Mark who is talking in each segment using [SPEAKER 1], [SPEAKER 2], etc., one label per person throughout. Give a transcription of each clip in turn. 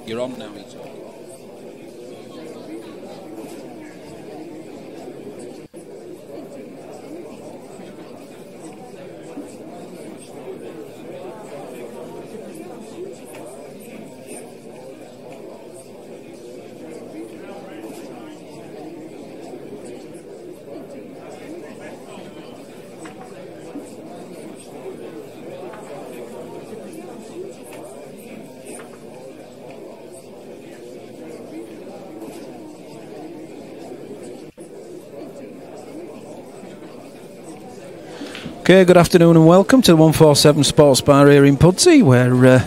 [SPEAKER 1] You're on now, Ethan.
[SPEAKER 2] Okay, good afternoon and welcome to the 147 Sports Bar here in Pudsey, where we're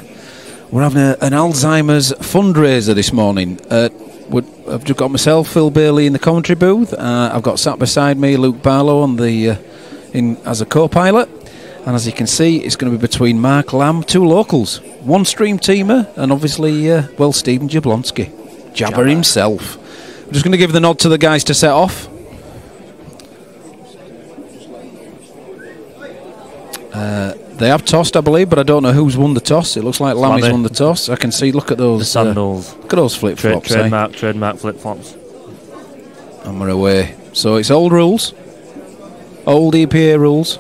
[SPEAKER 2] having an Alzheimer's fundraiser this morning. I've just got myself, Phil Bailey, in the commentary booth. I've got sat beside me Luke Barlow on as a co-pilot, and as you can see, it's going to be between Mark Lamb, two locals, one stream teamer, and obviously, Stephen Jablonski, Jabber himself. I'm just going to give the nod to the guys to set off. They have tossed, I believe, but I don't know who's won the toss. It looks like Lammy's won the toss. I can see. Look at those.
[SPEAKER 3] The sandals.
[SPEAKER 2] Look at those flip flops.
[SPEAKER 3] Trademark flip flops.
[SPEAKER 2] And we're away. So it's old rules, old EPA rules.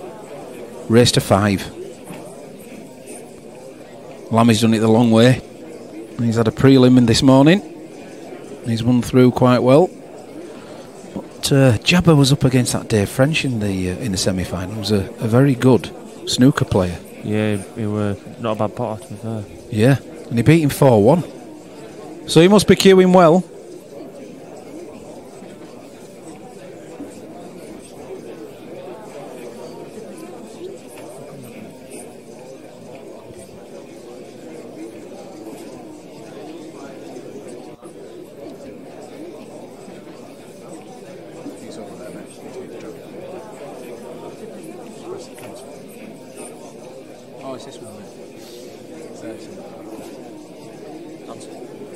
[SPEAKER 2] Race to 5. Lammy's done it the long way. He's had a prelim in this morning. He's won through quite well. But Jabber was up against that Dave French in the semi-final. He was a very good snooker player.
[SPEAKER 3] Yeah, he were not a bad potter, to be fair.
[SPEAKER 2] Yeah, and he beat him 4-1. So he must be queuing well.
[SPEAKER 1] Oh, it's this one, mate.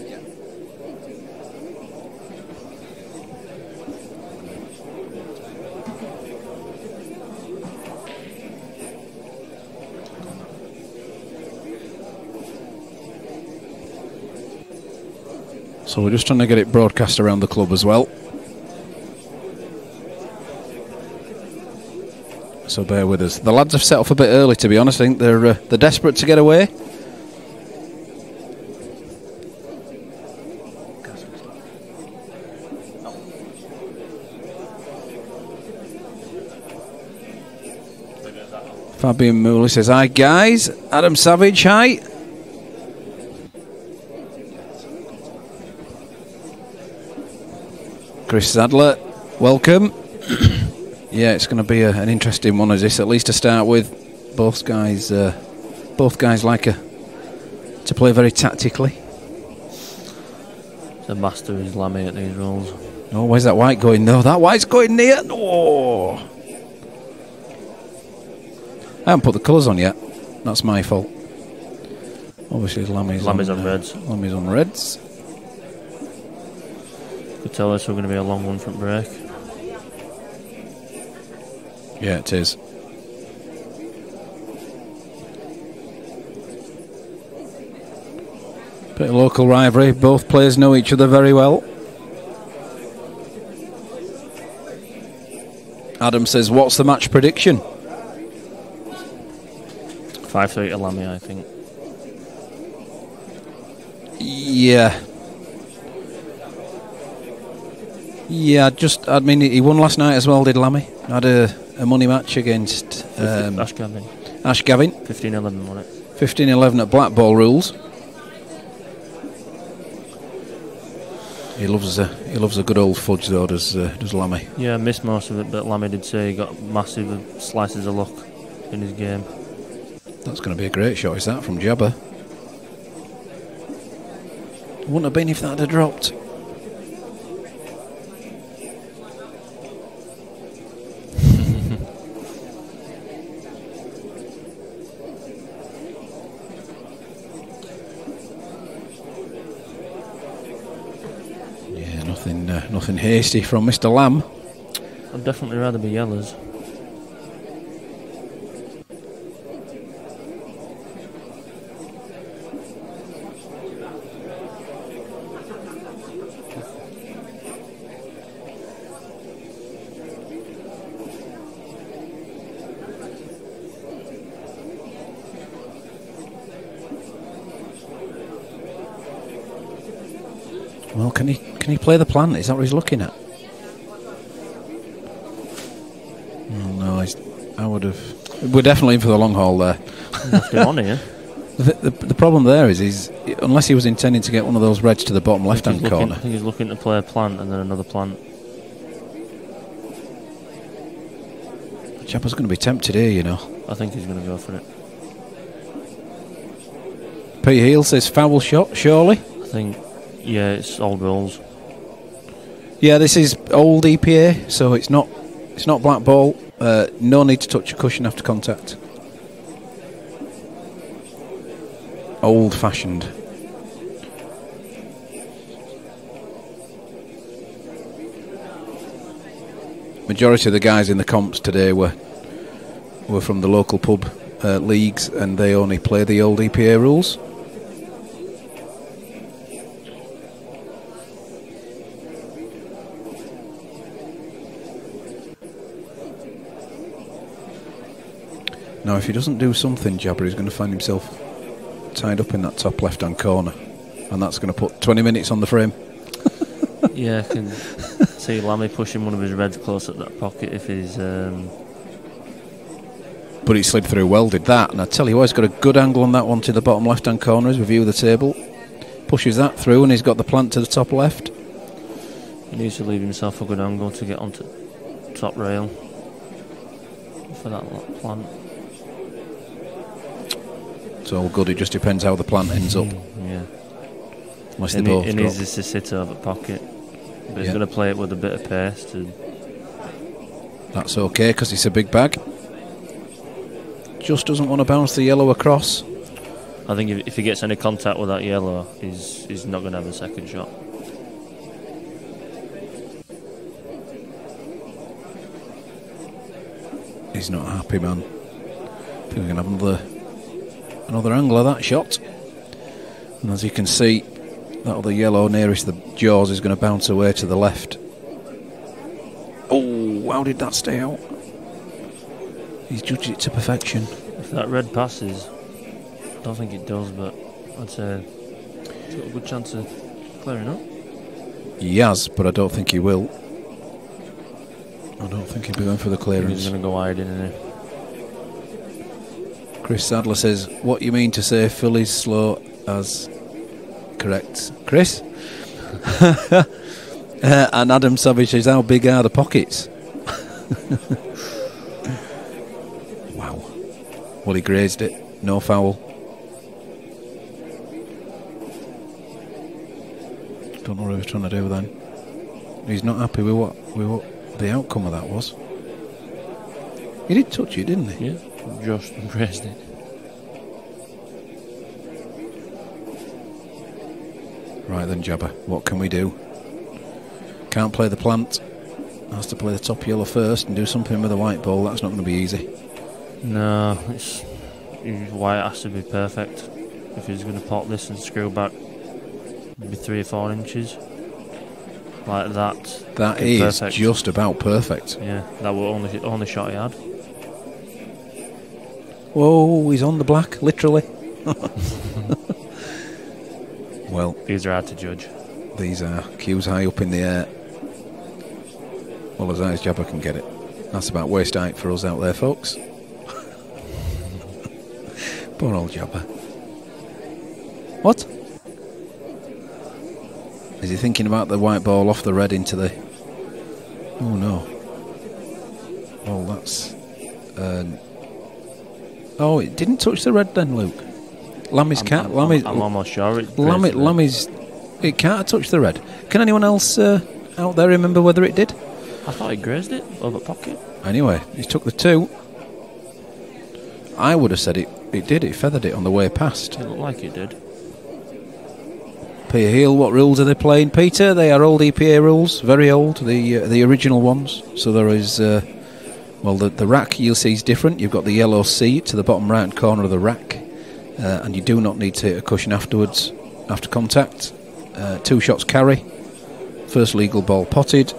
[SPEAKER 1] Yeah.
[SPEAKER 2] So we're just trying to get it broadcast around the club as well. So bear with us. The lads have set off a bit early, to be honest. I think they're desperate to get away. Fabian Mooley says, "Hi guys." Adam Savage, hi. Chris Sadler, welcome. Yeah, it's going to be an interesting one as this, at least to start with. Both guys like to play very tactically.
[SPEAKER 3] The master is Lammy at these roles.
[SPEAKER 2] Oh, where's that white going? No, that white's going near. Oh, I haven't put the colours on yet. That's my fault. Obviously, Lammy's on
[SPEAKER 3] reds.
[SPEAKER 2] Lammy's on reds.
[SPEAKER 3] You could tell this was going to be a long one from break.
[SPEAKER 2] Yeah, it is. Bit of local rivalry. Both players know each other very well. Adam says, "What's the match prediction?"
[SPEAKER 3] 5-3 to Lammy, I think.
[SPEAKER 2] Yeah. Yeah, I mean, he won last night as well, did Lammy? Had a money match against
[SPEAKER 3] Ash Gavin. 15-11 won it.
[SPEAKER 2] 15-11 at Black Ball rules. He loves a good old fudge though, does Lammy.
[SPEAKER 3] Yeah, I missed most of it, but Lammy did say he got massive slices of luck in his game.
[SPEAKER 2] That's going to be a great shot, is that, from Jabber? Wouldn't have been if that had dropped. Nothing hasty from Mr. Lamb.
[SPEAKER 3] I'd definitely rather be yellows.
[SPEAKER 2] Well, can he play the plant? Is that what he's looking at? Oh, no, I would have. We're definitely in for the long haul there.
[SPEAKER 3] Left him on here.
[SPEAKER 2] The problem there is unless he was intending to get one of those reds to the bottom left-hand corner.
[SPEAKER 3] I think he's looking to play a plant and then another plant.
[SPEAKER 2] Jabba's going to be tempted here, you know.
[SPEAKER 3] I think he's going to go for it.
[SPEAKER 2] Pete Heel says foul shot, surely?
[SPEAKER 3] I think, yeah, it's old rules.
[SPEAKER 2] Yeah, this is old EPA, so it's not black ball. No need to touch a cushion after contact. Old-fashioned. Majority of the guys in the comps today were from the local pub leagues, and they only play the old EPA rules. Now, if he doesn't do something, Jabba is going to find himself tied up in that top left-hand corner, and that's going to put 20 minutes on the frame.
[SPEAKER 3] Yeah, I can see Lammy pushing one of his reds close at that pocket if he's...
[SPEAKER 2] But he slid through well, did that, and I tell you what, he's got a good angle on that one to the bottom left-hand corner as we view the table. Pushes that through, and he's got the plant to the top left.
[SPEAKER 3] He needs to leave himself a good angle to get onto top rail for that plant.
[SPEAKER 2] It's all good, it just depends how the plant ends up.
[SPEAKER 3] Yeah.
[SPEAKER 2] Unless they both
[SPEAKER 3] He
[SPEAKER 2] drop.
[SPEAKER 3] needs this to sit over pocket. But he's going to play it with a bit of pace.
[SPEAKER 2] That's okay, because it's a big bag. Just doesn't want to bounce the yellow across.
[SPEAKER 3] I think if he gets any contact with that yellow, he's not going to have a second shot.
[SPEAKER 2] He's not happy, man. I think we're going to have another angle of that shot. And as you can see, that other yellow nearest the jaws is going to bounce away to the left. Oh, how did that stay out? He's judged it to perfection.
[SPEAKER 3] If that red passes, I don't think it does, but I'd say he's got a good chance of clearing up.
[SPEAKER 2] He has, but I don't think he will. I don't think he'll be going for the clearance.
[SPEAKER 3] He's going to go wide in here.
[SPEAKER 2] Chris Sadler says, what you mean to say Philly's slow as... Correct. Chris? And Adam Savage says, how big are the pockets? Wow. Well, he grazed it. No foul. Don't know what he was trying to do then. He's not happy with what the outcome of that was. He did touch it, didn't he?
[SPEAKER 3] Yeah, just grazed it.
[SPEAKER 2] Right then, Jabba, what can we do? Can't play the plant. Has to play the top yellow first and do something with the white ball. That's not going to be easy.
[SPEAKER 3] No, white has to be perfect. If he's going to pop this and screw back maybe 3 or 4 inches like that.
[SPEAKER 2] That is
[SPEAKER 3] perfect.
[SPEAKER 2] Just about perfect.
[SPEAKER 3] Yeah, that was only shot he had.
[SPEAKER 2] Whoa, he's on the black, literally. Well,
[SPEAKER 3] these are hard to judge.
[SPEAKER 2] These are cues high up in the air. Well, as high as Jabba can get it. That's about waist height for us out there, folks. Poor old Jabba. What? Is he thinking about the white ball off the red into the... Oh, no. Oh, that's... Oh, it didn't touch the red then, Luke. Lammy's cat.
[SPEAKER 3] I'm almost sure it.
[SPEAKER 2] Lammy's. It can't have touched the red. Can anyone else out there remember whether it did?
[SPEAKER 3] I thought he grazed it over pocket.
[SPEAKER 2] Anyway, he took the 2. I would have said it did. It feathered it on the way past.
[SPEAKER 3] It looked like it did.
[SPEAKER 2] Peter Heel, what rules are they playing, Peter? They are old EPA rules, very old, the original ones. So there is, well, the rack you'll see is different. You've got the yellow C to the bottom right corner of the rack, and you do not need to hit a cushion afterwards, after contact. 2 shots carry, first legal ball potted.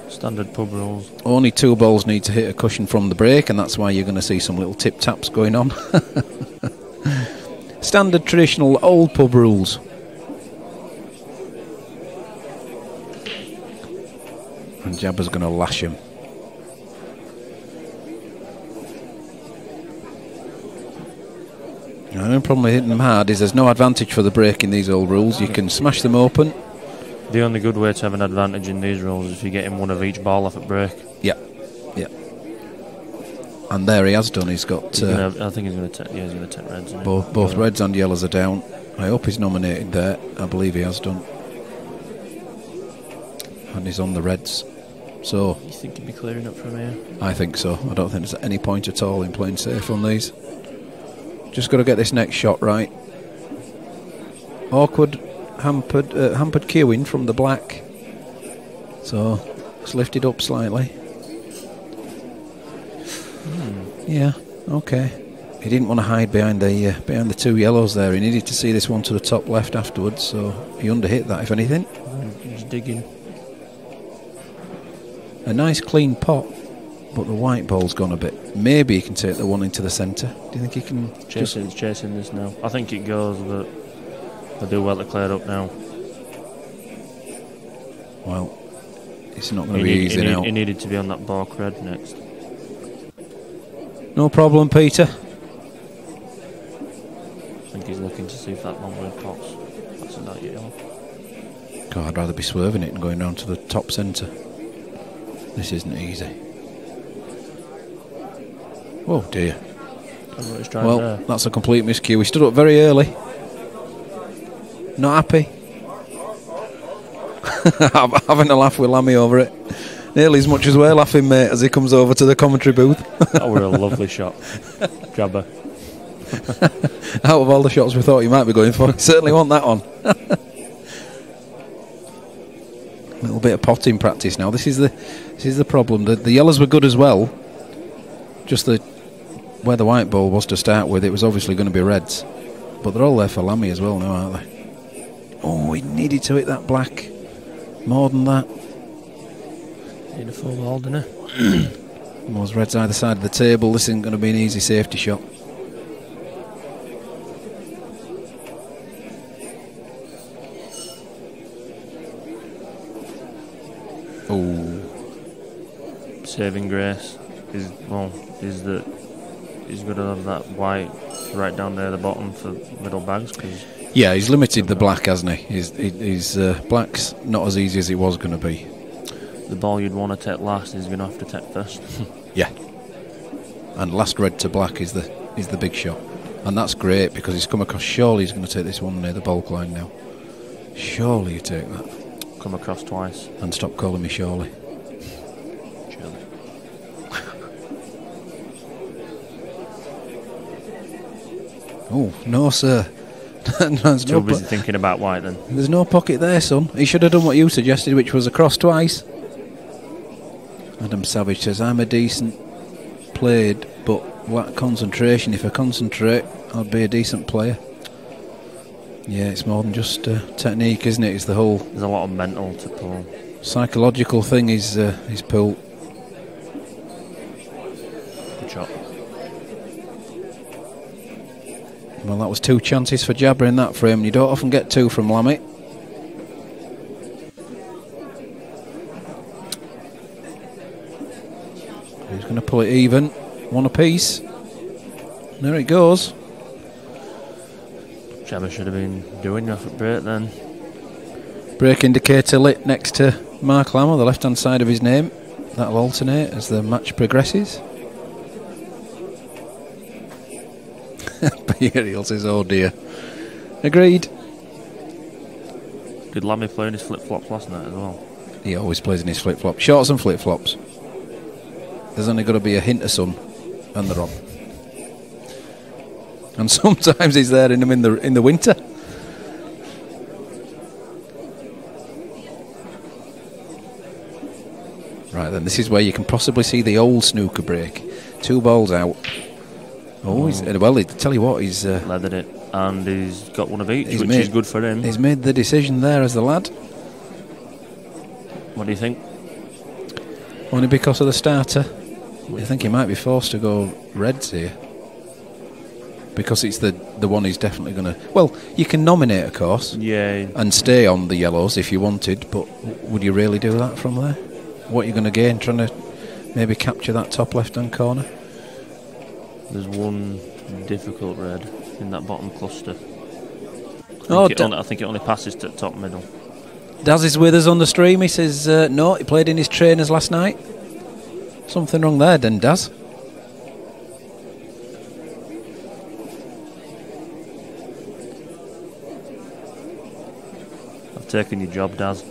[SPEAKER 3] Standard pub rules.
[SPEAKER 2] Only 2 balls need to hit a cushion from the break, and that's why you're going to see some little tip taps going on. Standard traditional old pub rules. And Jabba's going to lash him. The only problem with hitting them hard is there's no advantage for the break in these old rules. You can smash them open.
[SPEAKER 3] The only good way to have an advantage in these rules is if you get him one of each ball off at break.
[SPEAKER 2] Yeah. And there he has done. He's got.
[SPEAKER 3] I think he's going to take. Yeah, he's going to take reds.
[SPEAKER 2] Both reds and yellows are down. I hope he's nominated there. I believe he has done. And he's on the reds. So.
[SPEAKER 3] You think he'd be clearing up from here?
[SPEAKER 2] I think so. I don't think there's any point at all in playing safe on these. Just got to get this next shot right. Awkward, hampered queuing from the black. So it's lifted up slightly. Yeah, okay. He didn't want to hide behind the two yellows there. He needed to see this one to the top left afterwards, so he underhit that, if anything.
[SPEAKER 3] He's digging.
[SPEAKER 2] A nice clean pot, but the white ball's gone a bit. Maybe he can take the one into the centre. Do you think he can?
[SPEAKER 3] Chasing this now. I think it goes, but I do well to clear it up now.
[SPEAKER 2] Well, it's not going to be easy now.
[SPEAKER 3] He needed to be on that bark red next.
[SPEAKER 2] No problem, Peter.
[SPEAKER 3] I think he's looking to see if that long red pops. That's that yellow.
[SPEAKER 2] God, I'd rather be swerving it and going down to the top centre. This isn't easy. Oh dear. Well, there. That's a complete miscue. We stood up very early. Not happy. Having a laugh with Lammy over it. Nearly as much as we're laughing, mate, as he comes over to the commentary booth.
[SPEAKER 3] That were a lovely shot. Jabba.
[SPEAKER 2] Out of all the shots we thought he might be going for, he certainly want that one. A little bit of potting practice now. This is the problem. The yellows were good as well. Just where the white ball was to start with, it was obviously going to be reds. But they're all there for Lammy as well now, aren't they? Oh, he needed to hit that black. More than that.
[SPEAKER 3] Need a full ball, didn't he?
[SPEAKER 2] Those reds either side of the table. This isn't going to be an easy safety shot. Oh.
[SPEAKER 3] Saving grace is that he's going to have that white right down there at the bottom for middle bags.
[SPEAKER 2] Yeah, he's limited the black, hasn't he? His black's not as easy as it was going to be.
[SPEAKER 3] The ball you'd want to take last is going to have to take first.
[SPEAKER 2] Yeah. And last red to black is the big shot. And that's great because he's come across. Surely he's going to take this one near the bulk line now. Surely you take that.
[SPEAKER 3] Come across twice.
[SPEAKER 2] And stop calling me Surely.
[SPEAKER 3] Surely.
[SPEAKER 2] Oh, no, sir.
[SPEAKER 3] Too busy thinking about white then.
[SPEAKER 2] There's no pocket there, son. He should have done what you suggested, which was across twice. Adam Savage says, I'm a decent played, but lack concentration. If I concentrate, I'd be a decent player. Yeah, it's more than just technique, isn't it? It's the whole...
[SPEAKER 3] There's a lot of mental to pull.
[SPEAKER 2] Psychological thing is pull.
[SPEAKER 3] Good shot.
[SPEAKER 2] Well, that was 2 chances for Jabba in that frame. You don't often get 2 from Lammy. He's going to pull it even. 1 apiece. There it goes.
[SPEAKER 3] Jabba should have been doing off at break then.
[SPEAKER 2] Break indicator lit next to Mark Lamb on the left-hand side of his name. That'll alternate as the match progresses. Beariel says, oh dear. Agreed.
[SPEAKER 3] Did Lammy play in his flip-flops last night as well?
[SPEAKER 2] He always plays in his flip-flops. Shorts and flip-flops. There's only got to be a hint of sun and they're on. And sometimes he's there in them in the winter. Right then, this is where you can possibly see the old snooker break. 2 balls out. Oh, well, tell you what, he's...
[SPEAKER 3] leathered it, and he's got 1 of each, which is good for him.
[SPEAKER 2] He's made the decision there as the lad.
[SPEAKER 3] What do you think?
[SPEAKER 2] Only because of the starter. I think he might be forced to go reds here. Because it's the one he's definitely going to... Well, you can nominate, of course.
[SPEAKER 3] Yeah.
[SPEAKER 2] And stay on the yellows if you wanted, but would you really do that from there? what you're going to gain trying to maybe capture that top left-hand corner.
[SPEAKER 3] There's one difficult red in that bottom cluster. I think it only passes to the top middle.
[SPEAKER 2] Daz is with us on the stream. He says, no, he played in his trainers last night. Something wrong there then, Daz.
[SPEAKER 3] I've taken your job, Daz.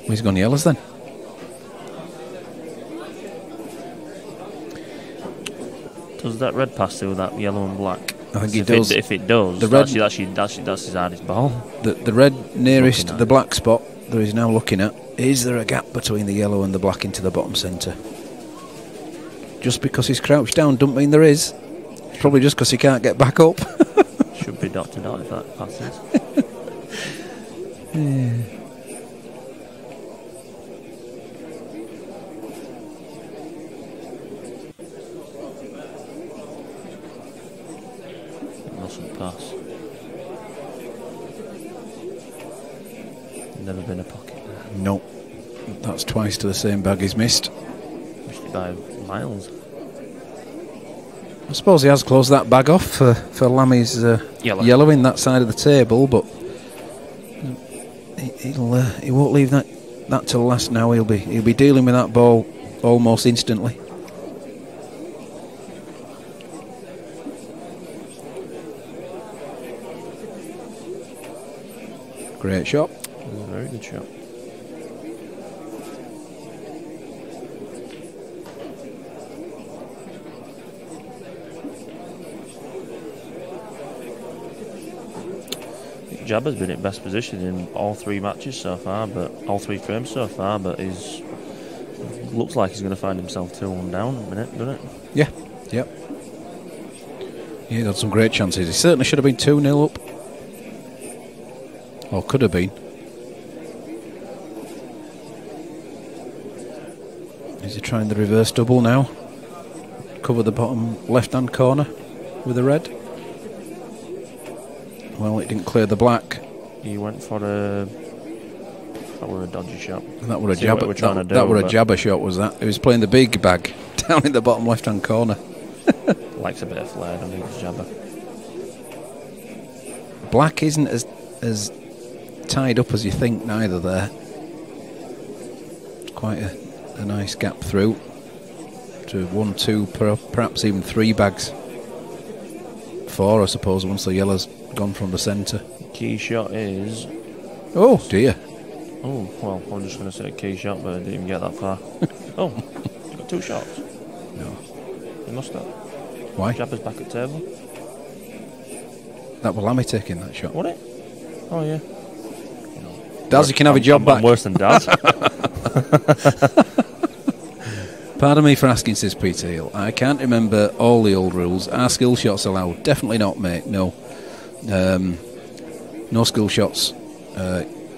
[SPEAKER 2] He's gone yellows then.
[SPEAKER 3] Does that red pass through that yellow and black?
[SPEAKER 2] I think it does.
[SPEAKER 3] If it does, that's his hardest ball.
[SPEAKER 2] The red nearest the black spot that he's now looking at, is there a gap between the yellow and the black into the bottom centre? Just because he's crouched down doesn't mean there is. Probably just because he can't get back up.
[SPEAKER 3] Should be dot to dot if that passes.
[SPEAKER 2] Yeah.
[SPEAKER 3] Pass. Never been a pocket.
[SPEAKER 2] No, that's twice to the same bag he's missed.
[SPEAKER 3] Missed it by miles.
[SPEAKER 2] I suppose he has closed that bag off for Lammy's yellow in that side of the table, but he won't leave that till last. Now he'll be dealing with that ball almost instantly. Great shot.
[SPEAKER 3] Very good shot. Jabba's been in best position in all three matches so far, but all three frames so far, but looks like he's going to find himself 2-1 down in a minute, doesn't it?
[SPEAKER 2] Yeah, yep. He had some great chances. He certainly should have been 2-0 up. Or could have been. Is he trying the reverse double now? Cover the bottom left-hand corner with the red. Well, it didn't clear the black.
[SPEAKER 3] He went for that were a dodgy shot.
[SPEAKER 2] That were a jabber. That were a jabber shot. Was that? He was playing the big bag down in the bottom left-hand corner.
[SPEAKER 3] Likes a bit of flair, doesn't he, this jabber?
[SPEAKER 2] Black isn't as tied up as you think neither there. It's quite a nice gap through to 1, 2, perhaps even 3 bags. 4, I suppose, once the yellow's gone from the centre.
[SPEAKER 3] Key shot is...
[SPEAKER 2] Oh dear.
[SPEAKER 3] Oh, well, I'm just going to say key shot, but I didn't even get that far. Oh, got 2 shots.
[SPEAKER 2] No.
[SPEAKER 3] He must have.
[SPEAKER 2] Why?
[SPEAKER 3] Jabber's back at table.
[SPEAKER 2] That was Lammy taking that shot.
[SPEAKER 3] What it? Oh yeah.
[SPEAKER 2] Daz, you can have a job back.
[SPEAKER 3] I'm worse than Daz.
[SPEAKER 2] Pardon me for asking, says Peter Hill. I can't remember all the old rules. Are skill shots allowed? Definitely not, mate. No. No skill shots.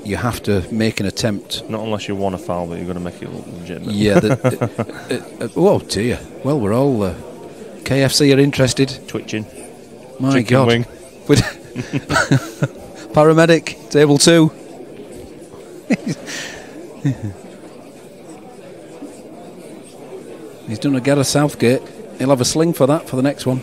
[SPEAKER 2] You have to make an attempt.
[SPEAKER 3] Not unless you want a foul, but you're going to make it look legitimate.
[SPEAKER 2] Yeah. Oh dear. Well, we're all KFC are interested.
[SPEAKER 3] Twitching.
[SPEAKER 2] My
[SPEAKER 3] Chicken
[SPEAKER 2] God.
[SPEAKER 3] Wing.
[SPEAKER 2] Paramedic, table 2. He's done a Gareth Southgate. He'll have a sling for that for the next one.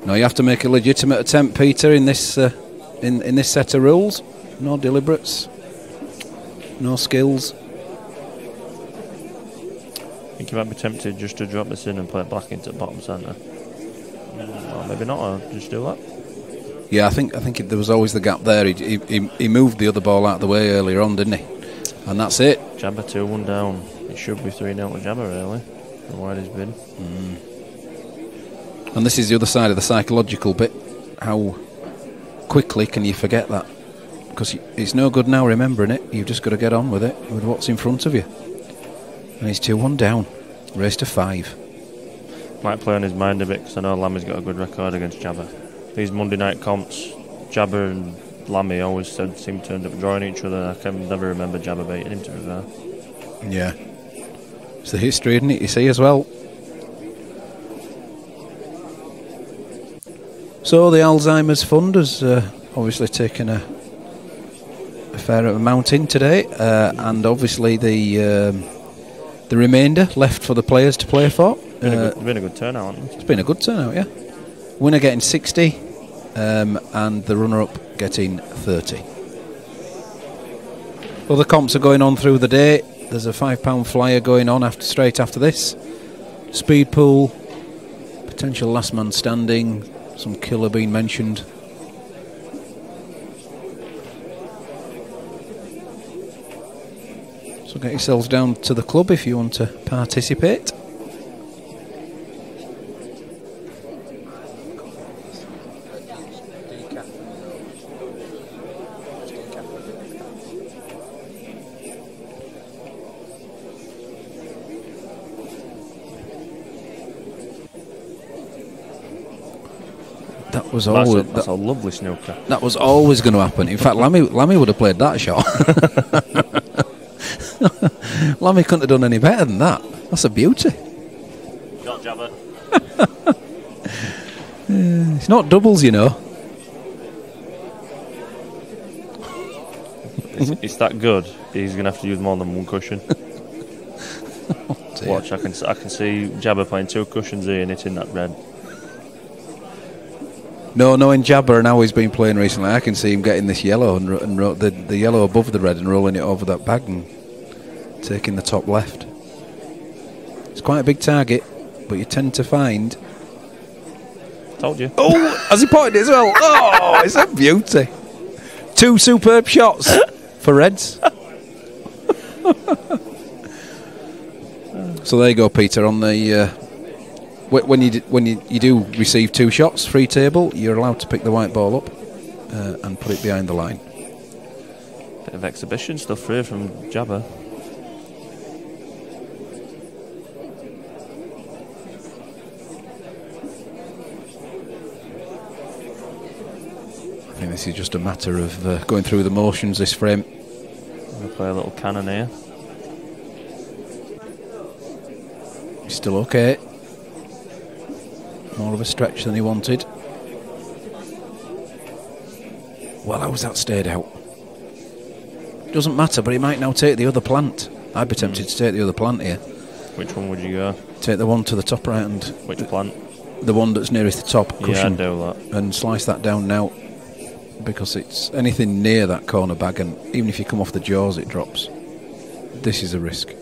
[SPEAKER 2] No, you have to make a legitimate attempt, Peter, in this in this set of rules. No deliberates, no skills.
[SPEAKER 3] I think you might be tempted just to drop this in and play it back into the bottom centre. Or maybe not, or just do that.
[SPEAKER 2] Yeah, I think there was always the gap there. He moved the other ball out of the way earlier on, didn't he? And that's it.
[SPEAKER 3] Jabber 2-1 down. It should be 3-0 to Jabber, really, from where he's been.
[SPEAKER 2] And this is the other side of the psychological bit. How quickly can you forget that? Because it's no good now remembering it. You've just got to get on with it, with what's in front of you. And he's 2-1 down. Race to 5.
[SPEAKER 3] Might play on his mind a bit, because I know Lammy's got a good record against Jabber. These Monday night comps, Jabber and Lammy always seem to end up drawing each other. I can never remember Jabber beating him, to be fair.
[SPEAKER 2] Yeah. It's the history, isn't it, you see, as well? So the Alzheimer's Fund has obviously taken a fair amount in today, and obviously the remainder left for the players to play for.
[SPEAKER 3] It's been a good turnout, hasn't it?
[SPEAKER 2] It's been a good turnout, yeah. Winner getting 60, and the runner-up getting 30. Other comps are going on through the day. There's a £5 flyer going on straight after this. Speed pool, potential last man standing, some killer being mentioned. So get yourselves down to the club if you want to participate. That was always
[SPEAKER 3] that's a lovely snooker.
[SPEAKER 2] That was always going to happen. In fact, Lammy would have played that shot. Lammy couldn't have done any better than that. That's a beauty.
[SPEAKER 3] Not Jabba.
[SPEAKER 2] It's not doubles, you know.
[SPEAKER 3] It's that good. He's going to have to use more than one cushion. Watch, I can see Jabba playing 2 cushions here and hitting that red.
[SPEAKER 2] No, knowing Jabba and how he's been playing recently, I can see him getting this yellow and the yellow above the red and rolling it over that bag and taking the top left. It's quite a big target, but you tend to find...
[SPEAKER 3] Told you.
[SPEAKER 2] Oh, has he potted it as well? Oh, it's a beauty. 2 superb shots for Reds. So there you go, Peter, on the... When you do receive 2 shots, free table, you're allowed to pick the white ball up and put it behind the line.
[SPEAKER 3] Bit of exhibition stuff here from Jabba.
[SPEAKER 2] I think this is just a matter of going through the motions this frame.
[SPEAKER 3] We'll play a little cannon here.
[SPEAKER 2] He's still okay. More of a stretch than he wanted. Well, how's that stayed out? Doesn't matter, but he might now take the other plant. I'd be tempted to take the other plant here.
[SPEAKER 3] Which one would you go?
[SPEAKER 2] Take the one to the top right hand.
[SPEAKER 3] Which plant?
[SPEAKER 2] The one that's nearest the top cushion.
[SPEAKER 3] Yeah, I'd do that.
[SPEAKER 2] And slice that down now, because it's anything near that corner bag, and even if you come off the jaws, it drops. This is a risk.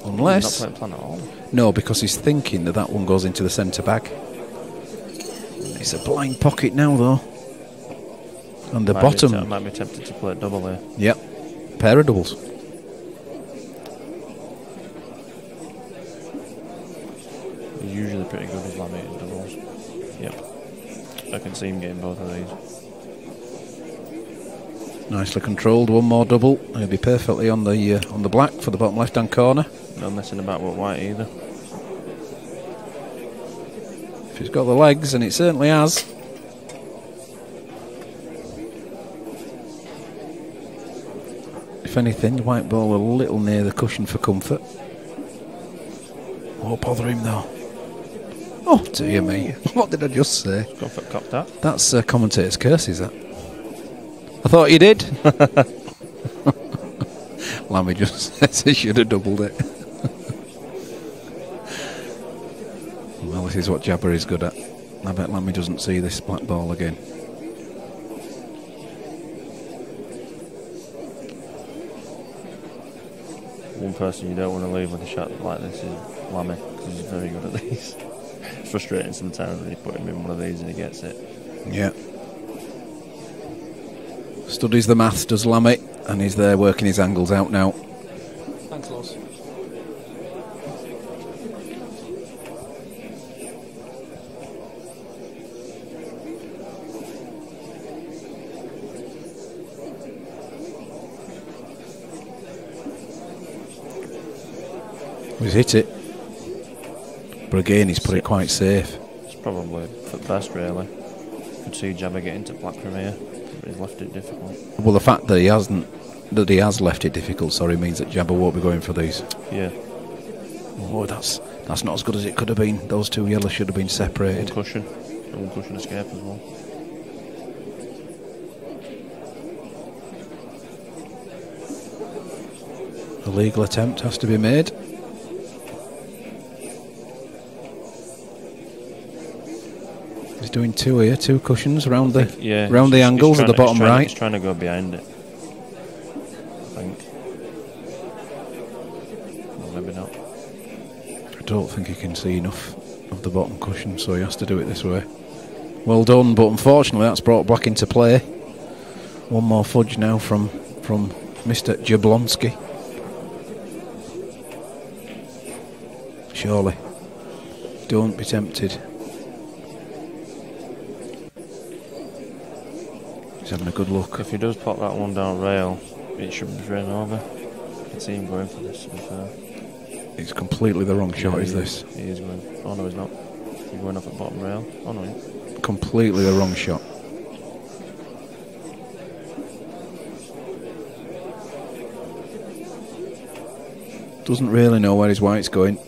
[SPEAKER 2] Unless...
[SPEAKER 3] Not playing plant at all.
[SPEAKER 2] No, because he's thinking that one goes into the centre bag. It's a blind pocket now, though. And the bottom...
[SPEAKER 3] Might be tempted to play a double here.
[SPEAKER 2] Yep. Pair of doubles.
[SPEAKER 3] He's usually pretty good with Lammy at doubles. Yep. I can see him getting both of these.
[SPEAKER 2] Nicely controlled. One more double. He'll be perfectly on the black for the bottom left-hand corner.
[SPEAKER 3] No messing about with white either.
[SPEAKER 2] If he's got the legs, and it certainly has. If anything, the white ball a little near the cushion for comfort. Won't bother him though. Oh dear me! What did I just say?
[SPEAKER 3] Go for cocked up.
[SPEAKER 2] That's commentator's curse, is that? I thought you did. Lammy just says he should have doubled it. Well, this is what Jabba is good at. I bet Lammy doesn't see this black ball again.
[SPEAKER 3] One person you don't want to leave with a shot like this is Lammy, because he's very good at these. It's frustrating sometimes when you put him in one of these and he gets it.
[SPEAKER 2] Yeah. Studies the maths, does Lammy, and he's there working his angles out now. Thanks, Loz. He's hit it, but again he's put it quite safe.
[SPEAKER 3] It's probably for the best, really. Could see Jabba get into black from here, but he's left it difficult.
[SPEAKER 2] Well, the fact that he has left it difficult, means that Jabba won't be going for these.
[SPEAKER 3] Yeah.
[SPEAKER 2] Oh, that's not as good as it could have been. Those two yellows should have been separated.
[SPEAKER 3] Cushion. One cushion escape as well.
[SPEAKER 2] A legal attempt has to be made. He's doing two here, two cushions around the angles at the bottom right.
[SPEAKER 3] He's trying to go behind it. I think. Well, maybe not.
[SPEAKER 2] I don't think he can see enough of the bottom cushion, so he has to do it this way. Well done, but unfortunately that's brought black into play. One more fudge now from Mr. Jablonski. Surely. Don't be tempted. He's having a good look.
[SPEAKER 3] If he does pop that one down rail, it should be thrown over. I can see him going for this, to be fair.
[SPEAKER 2] It's completely the wrong shot, is this?
[SPEAKER 3] He is going. Oh no, he's not. He's going off at bottom rail. Oh no.
[SPEAKER 2] Completely the wrong shot. Doesn't really know where his white's going.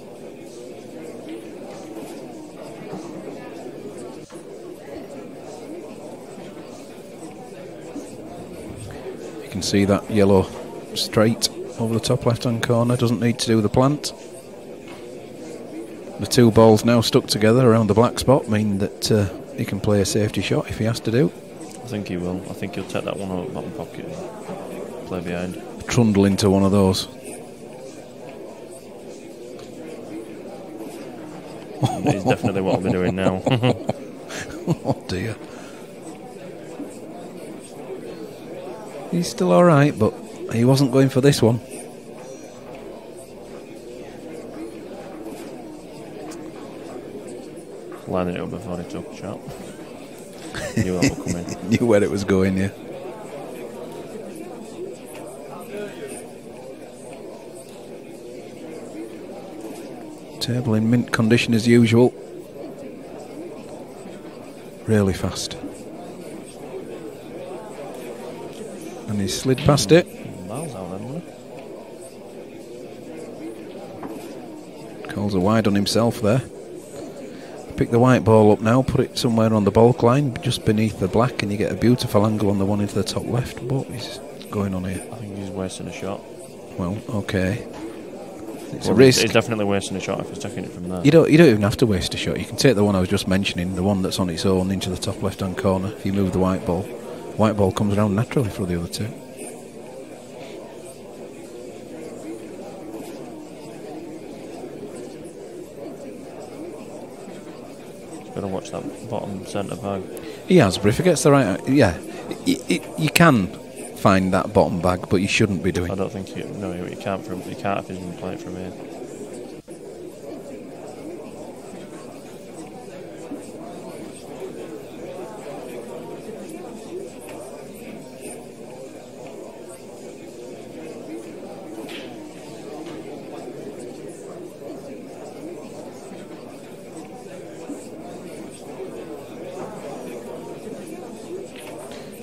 [SPEAKER 2] You can see that yellow straight over the top left-hand corner. Doesn't need to do the plant. The two balls now stuck together around the black spot mean that he can play a safety shot if he has to do.
[SPEAKER 3] I think he will. I think he'll take that one out of the bottom pocket and play behind.
[SPEAKER 2] Trundle into one of those.
[SPEAKER 3] It's definitely what I'll be doing now.
[SPEAKER 2] Oh dear. He's still alright, but he wasn't going for this one.
[SPEAKER 3] Lining it up before he took a shot. Knew that would come in.
[SPEAKER 2] Knew where it was going, yeah. Table in mint condition as usual. Really fast. And he's slid past it.
[SPEAKER 3] Miles out then, wasn't he?
[SPEAKER 2] Calls a wide on himself there. Pick the white ball up now, put it somewhere on the baulk line, just beneath the black, and you get a beautiful angle on the one into the top left. What is going on here?
[SPEAKER 3] I think he's wasting a shot.
[SPEAKER 2] Well, okay. It's a risk.
[SPEAKER 3] He's definitely wasting a shot if he's taking it from there.
[SPEAKER 2] You don't even have to waste a shot. You can take the one I was just mentioning, the one that's on its own into the top left-hand corner. If you move the white ball comes around naturally for the other two.
[SPEAKER 3] He's got to watch that bottom centre bag.
[SPEAKER 2] He has, but if he gets the right... Yeah, you can find that bottom bag, but you shouldn't be doing.
[SPEAKER 3] I don't think you can't if he's been playing from here.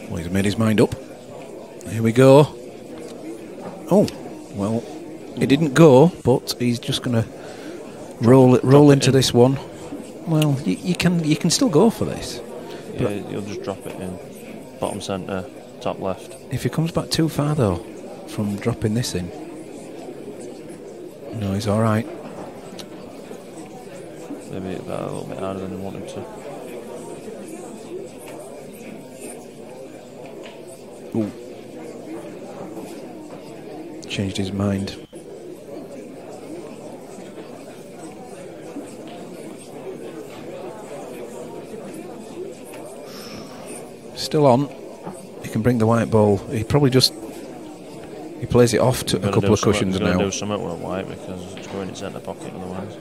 [SPEAKER 2] Well, he's made his mind up. Here we go. Oh, well, it didn't go, but he's just going to roll into this one. Well, you can still go for this.
[SPEAKER 3] Yeah, you'll just drop it in. Bottom centre, top left.
[SPEAKER 2] If he comes back too far, though, from dropping this in. No, he's all right.
[SPEAKER 3] Maybe that a little bit harder than he wanted to.
[SPEAKER 2] Ooh. Changed his mind. Still on. He can bring the white ball. He probably just plays it off to a couple of cushions now.
[SPEAKER 3] He's going to do something with white because it's going in centre pocket otherwise.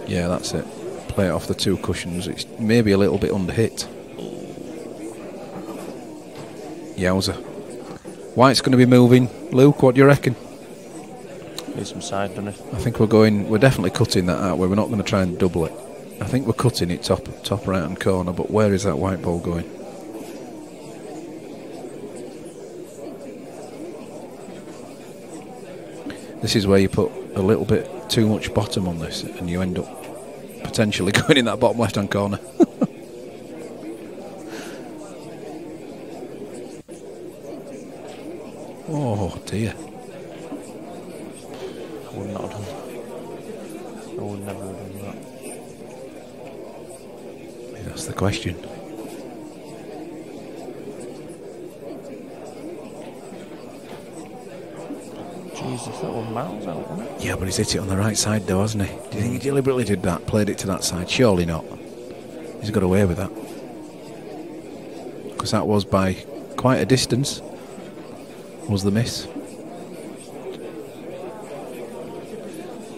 [SPEAKER 2] Yeah, that's it. Play it off the two cushions. It's maybe a little bit under hit. Yowza. White's going to be moving. Luke, what do you reckon?
[SPEAKER 3] Needs some side, doesn't it?
[SPEAKER 2] I think we're definitely cutting that out. We're not going to try and double it. I think we're cutting it top right hand corner, but where is that white ball going? This is where you put a little bit too much bottom on this and you end up potentially going in that bottom left-hand corner. Oh dear.
[SPEAKER 3] I would not have done that. I would never have done that.
[SPEAKER 2] That's the question.
[SPEAKER 3] Jesus, that was miles out, wasn't it?
[SPEAKER 2] Yeah, but he's hit it on the right side though, hasn't he? Do you think he deliberately did that? Played it to that side? Surely not. He's got away with that. Because that was by quite a distance. Was the miss.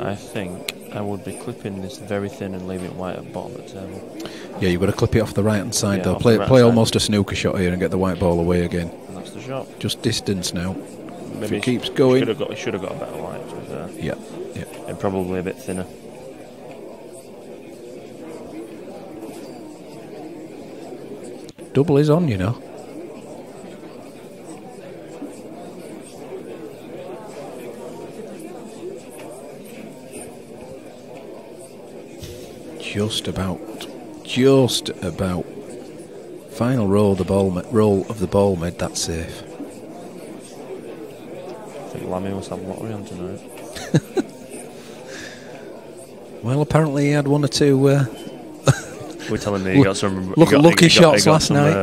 [SPEAKER 3] I think I would be clipping this very thin and leaving it white at the bottom of the table.
[SPEAKER 2] Yeah, you've got to clip it off the right hand side though.
[SPEAKER 3] Off
[SPEAKER 2] Play
[SPEAKER 3] the right
[SPEAKER 2] play
[SPEAKER 3] side.
[SPEAKER 2] almost a snooker shot here and get the white ball away again.
[SPEAKER 3] And that's the shot.
[SPEAKER 2] Just distance now.
[SPEAKER 3] Maybe
[SPEAKER 2] if it keeps going.
[SPEAKER 3] He should have got a better white, to be fair.
[SPEAKER 2] Yeah, yeah.
[SPEAKER 3] And probably a bit thinner.
[SPEAKER 2] Double is on, you know. Just about. Final roll of the ball made that safe.
[SPEAKER 3] I think Lammy must have lottery on tonight.
[SPEAKER 2] Well, apparently he had one or two.
[SPEAKER 3] We're telling me he got some
[SPEAKER 2] lucky shots last night.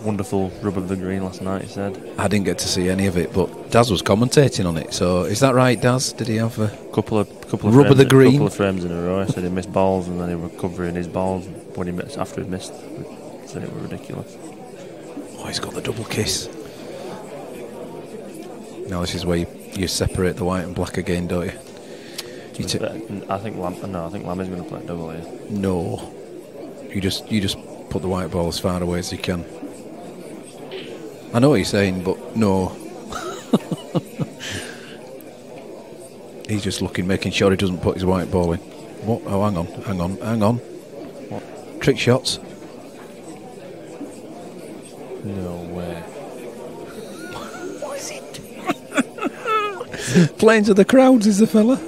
[SPEAKER 3] Wonderful rub of the green last night, he said.
[SPEAKER 2] I didn't get to see any of it, but Daz was commentating on it. So is that right, Daz? Did he have a
[SPEAKER 3] couple of
[SPEAKER 2] rub of the green?
[SPEAKER 3] Couple of frames in a row. He said he missed balls and then he was covering his balls when he missed after he missed. He said it was ridiculous.
[SPEAKER 2] Oh, he's got the double kiss. Now this is where you separate the white and black again, don't you?
[SPEAKER 3] I think Lammy's going to play double here.
[SPEAKER 2] No, you just put the white ball as far away as you can. I know what you're saying, but no. He's just making sure he doesn't put his white ball in. What? Oh, hang on.
[SPEAKER 3] What?
[SPEAKER 2] Trick shots.
[SPEAKER 3] No way.
[SPEAKER 2] What is it? Playing to the crowds is the fella.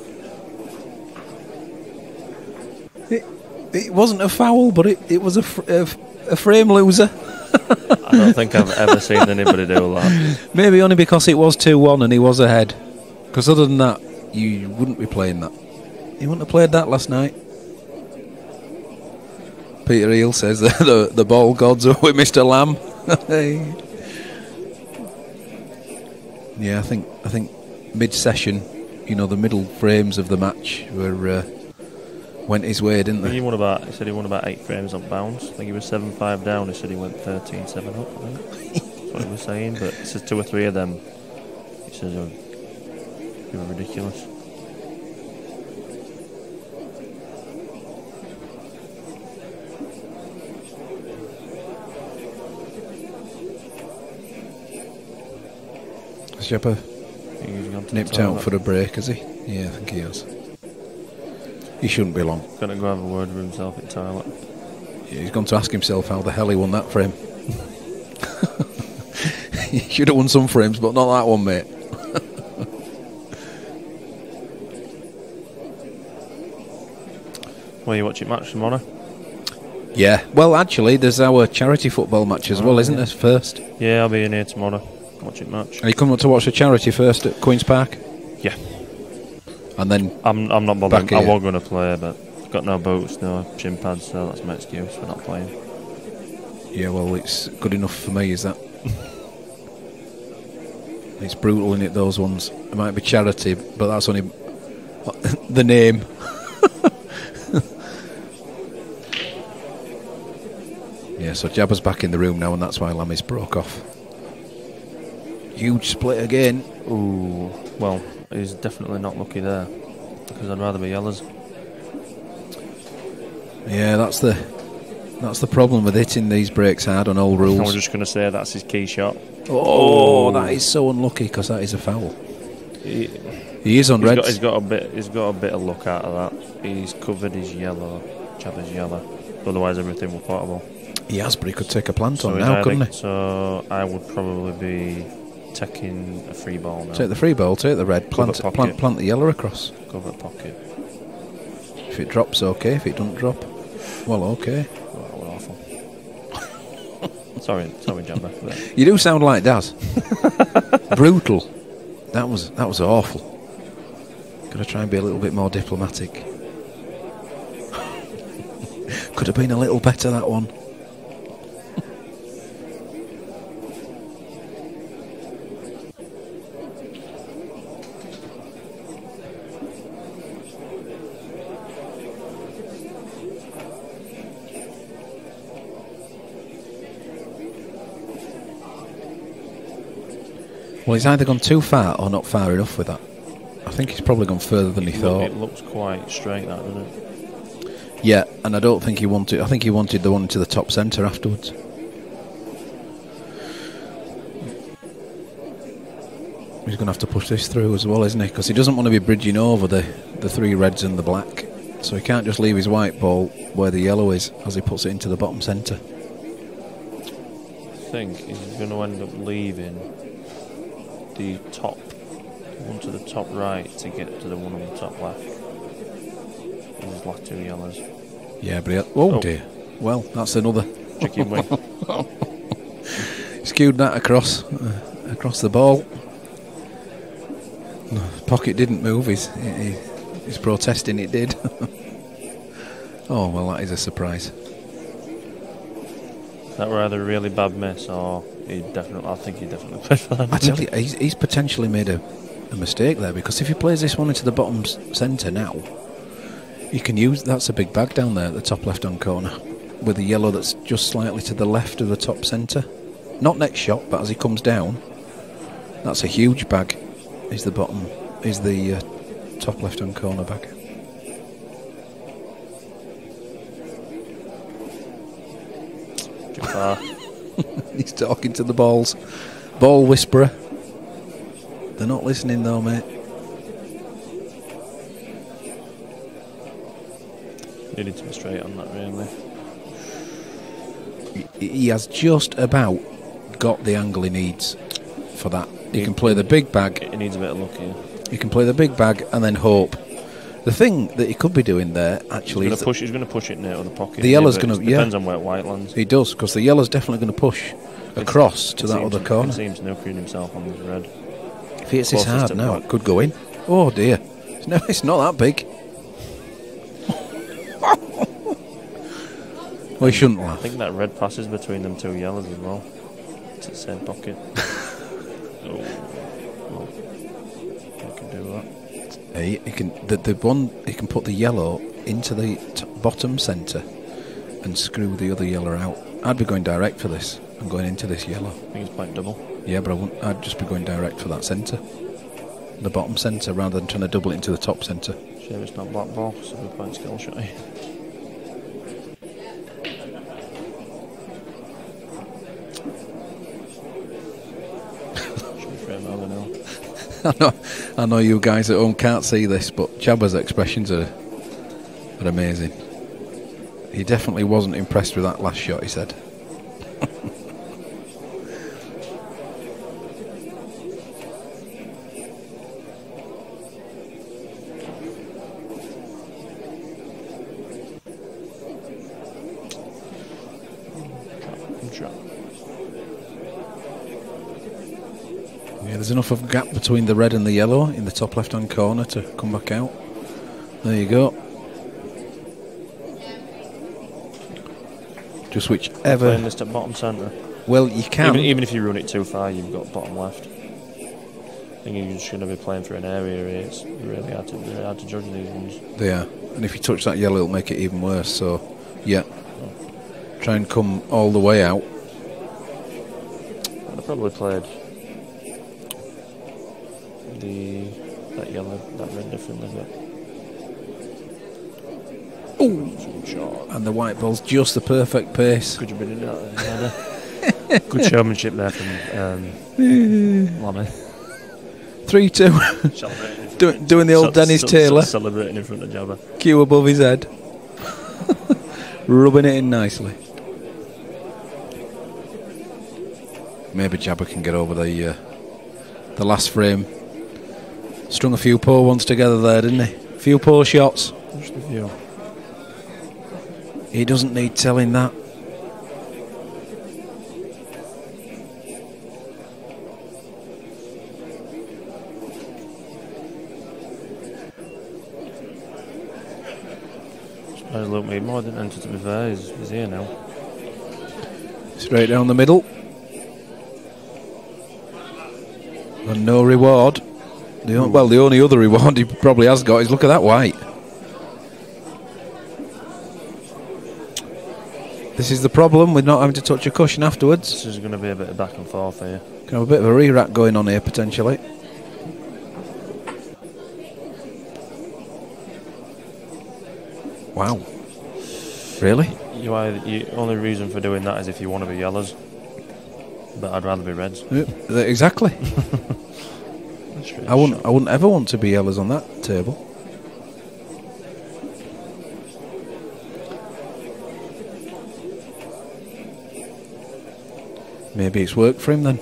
[SPEAKER 2] It wasn't a foul, but it was a frame loser.
[SPEAKER 3] I don't think I've ever seen anybody do that.
[SPEAKER 2] Maybe only because it was 2-1 and he was ahead. Because other than that, you wouldn't be playing that. You wouldn't have played that last night. Peter Eel says the ball gods are with Mr. Lamb. Yeah, I think mid-session, the middle frames of the match went his way, didn't they?
[SPEAKER 3] He said he won about 8 frames on bounce. I think he was 7-5 down. He said he went 13-7 up. I think that's what he was saying. But he says 2 or 3 of them. He says they were ridiculous.
[SPEAKER 2] Has Jabba nipped out for a break, has he? Yeah, I think he has. He shouldn't be long.
[SPEAKER 3] Gonna go have a word with himself at the toilet.
[SPEAKER 2] Yeah, he's gone to ask himself how the hell he won that frame. He should have won some frames, but not that one, mate.
[SPEAKER 3] Well, you watching match tomorrow?
[SPEAKER 2] Yeah. Well, actually, there's our charity football match as well, isn't there? First.
[SPEAKER 3] Yeah, I'll be in here tomorrow. Watching match.
[SPEAKER 2] Are you coming up to watch the charity first at Queen's Park?
[SPEAKER 3] Yeah.
[SPEAKER 2] And then
[SPEAKER 3] I'm not bothered. I was going to play, but I've got no boots, no shin pads, so that's my excuse for not playing.
[SPEAKER 2] Yeah, well, it's good enough for me, is that? It's brutal, isn't it, those ones? It might be charity, but that's only the name. Yeah, so Jabba's back in the room now, and that's why Lammy's broke off. Huge split again.
[SPEAKER 3] Ooh, well, he's definitely not lucky there, because I'd rather be yellows. Yeah,
[SPEAKER 2] that's the problem with hitting these breaks hard on old rules.
[SPEAKER 3] I was just going to say that's his key shot.
[SPEAKER 2] Oh, that is so unlucky because that is a foul. He is on red.
[SPEAKER 3] He's got a bit of luck out of that. He's covered his yellow, Jabba's yellow. Otherwise, everything will potable.
[SPEAKER 2] He has, but he could take a plant on now, couldn't he?
[SPEAKER 3] So I would probably be taking a free ball now.
[SPEAKER 2] Take the free ball, take the red, plant the yellow across.
[SPEAKER 3] Cover pocket.
[SPEAKER 2] If it drops, okay. If it doesn't drop, well, okay.
[SPEAKER 3] Oh, that was awful. sorry, Jabba.
[SPEAKER 2] You do sound like Daz. Brutal. That was awful. Gotta try and be a little bit more diplomatic. Could have been a little better, that one. Well, he's either gone too far or not far enough with that. I think he's probably gone further than he thought.
[SPEAKER 3] It looks quite straight, that, doesn't it?
[SPEAKER 2] Yeah, and I don't think he wanted... I think he wanted the one to the top centre afterwards. He's going to have to push this through as well, isn't he? Because he doesn't want to be bridging over the three reds and the black. So he can't just leave his white ball where the yellow is as he puts it into the bottom centre.
[SPEAKER 3] I think he's going to end up leaving the top one to the top right to get to the one on the top left. And his last two yellows.
[SPEAKER 2] Yeah, but oh dear. Well, that's another
[SPEAKER 3] chicken wing.
[SPEAKER 2] Skewed that across the ball. No, pocket didn't move. He's protesting. It did. Oh well, that is a surprise.
[SPEAKER 3] That were either a really bad miss or I think he definitely played for that.
[SPEAKER 2] I tell you, he's potentially made a mistake there, because if he plays this one into the bottom centre now, you can use... That's a big bag down there at the top left-hand corner with the yellow that's just slightly to the left of the top centre. Not next shot, but as he comes down, that's a huge bag. Is the top left-hand corner bag.
[SPEAKER 3] Too far.
[SPEAKER 2] He's talking to the balls. Ball whisperer. They're not listening though, mate.
[SPEAKER 3] You need to be straight on that, really.
[SPEAKER 2] He has just about got the angle he needs for that. He can play the big bag.
[SPEAKER 3] He needs a bit of luck here.
[SPEAKER 2] He can play the big bag and then hope. The thing that he could be doing there, actually...
[SPEAKER 3] He's going to push it near the pocket.
[SPEAKER 2] The yellow's going to...
[SPEAKER 3] Depends on where white lands.
[SPEAKER 2] He does, because the yellow's definitely going to push across to that other corner.
[SPEAKER 3] It seems snooking himself on this red.
[SPEAKER 2] If he hits this hard now, it could go in. Oh dear. It's not that big. Well, he shouldn't laugh.
[SPEAKER 3] I think that red passes between them two yellows as well. It's the same pocket. Oh, he can do that.
[SPEAKER 2] He can. The one he can put the yellow into the bottom centre and screw the other yellow out. I'd be going direct for this. I'm going into this yellow.
[SPEAKER 3] I think it's playing double.
[SPEAKER 2] Yeah, but I'd just be going direct for that centre, the bottom centre, rather than trying to double it into the top centre.
[SPEAKER 3] Shame it's not black ball, so we're playing skill shot.
[SPEAKER 2] I know you guys at home can't see this, but Jabba's expressions are amazing. He definitely wasn't impressed with that last shot, he said. Yeah, there's enough of a gap between the red and the yellow in the top left-hand corner to come back out. There you go. Just whichever...
[SPEAKER 3] Playing this at bottom centre.
[SPEAKER 2] Well, you can.
[SPEAKER 3] Even if you run it too far, you've got bottom left. I think you're just going to be playing through an area here. It's really hard to judge these ones.
[SPEAKER 2] They are. And if you touch that yellow, it'll make it even worse. So, yeah. Try and come all the way out.
[SPEAKER 3] I'd have probably played that red differently, but...
[SPEAKER 2] Ooh. And the white ball's just the perfect pace.
[SPEAKER 3] Could you been in that? Good showmanship there from Lammy.
[SPEAKER 2] 3-2. Doing the old Dennis Taylor.
[SPEAKER 3] Celebrating in front of Jabba.
[SPEAKER 2] Cue above his head. Rubbing it in nicely. Maybe Jabba can get over the last frame. Strung a few poor ones together there, didn't he? A few poor shots.
[SPEAKER 3] Just a few.
[SPEAKER 2] He doesn't need telling that.
[SPEAKER 3] Suppose Luke Meadmore didn't enter, to be fair. He's here now.
[SPEAKER 2] Straight down the middle. And no reward. The only other reward he probably has got is look at that white. This is the problem with not having to touch a cushion afterwards.
[SPEAKER 3] This is going to be a bit of back and forth here.
[SPEAKER 2] Can have a bit of a re-rack going on here potentially. Wow. Really?
[SPEAKER 3] The only reason for doing that is if you want to be yellows. But I'd rather be reds.
[SPEAKER 2] Exactly. I wouldn't ever want to be yellows on that table. Maybe it's worked for him then.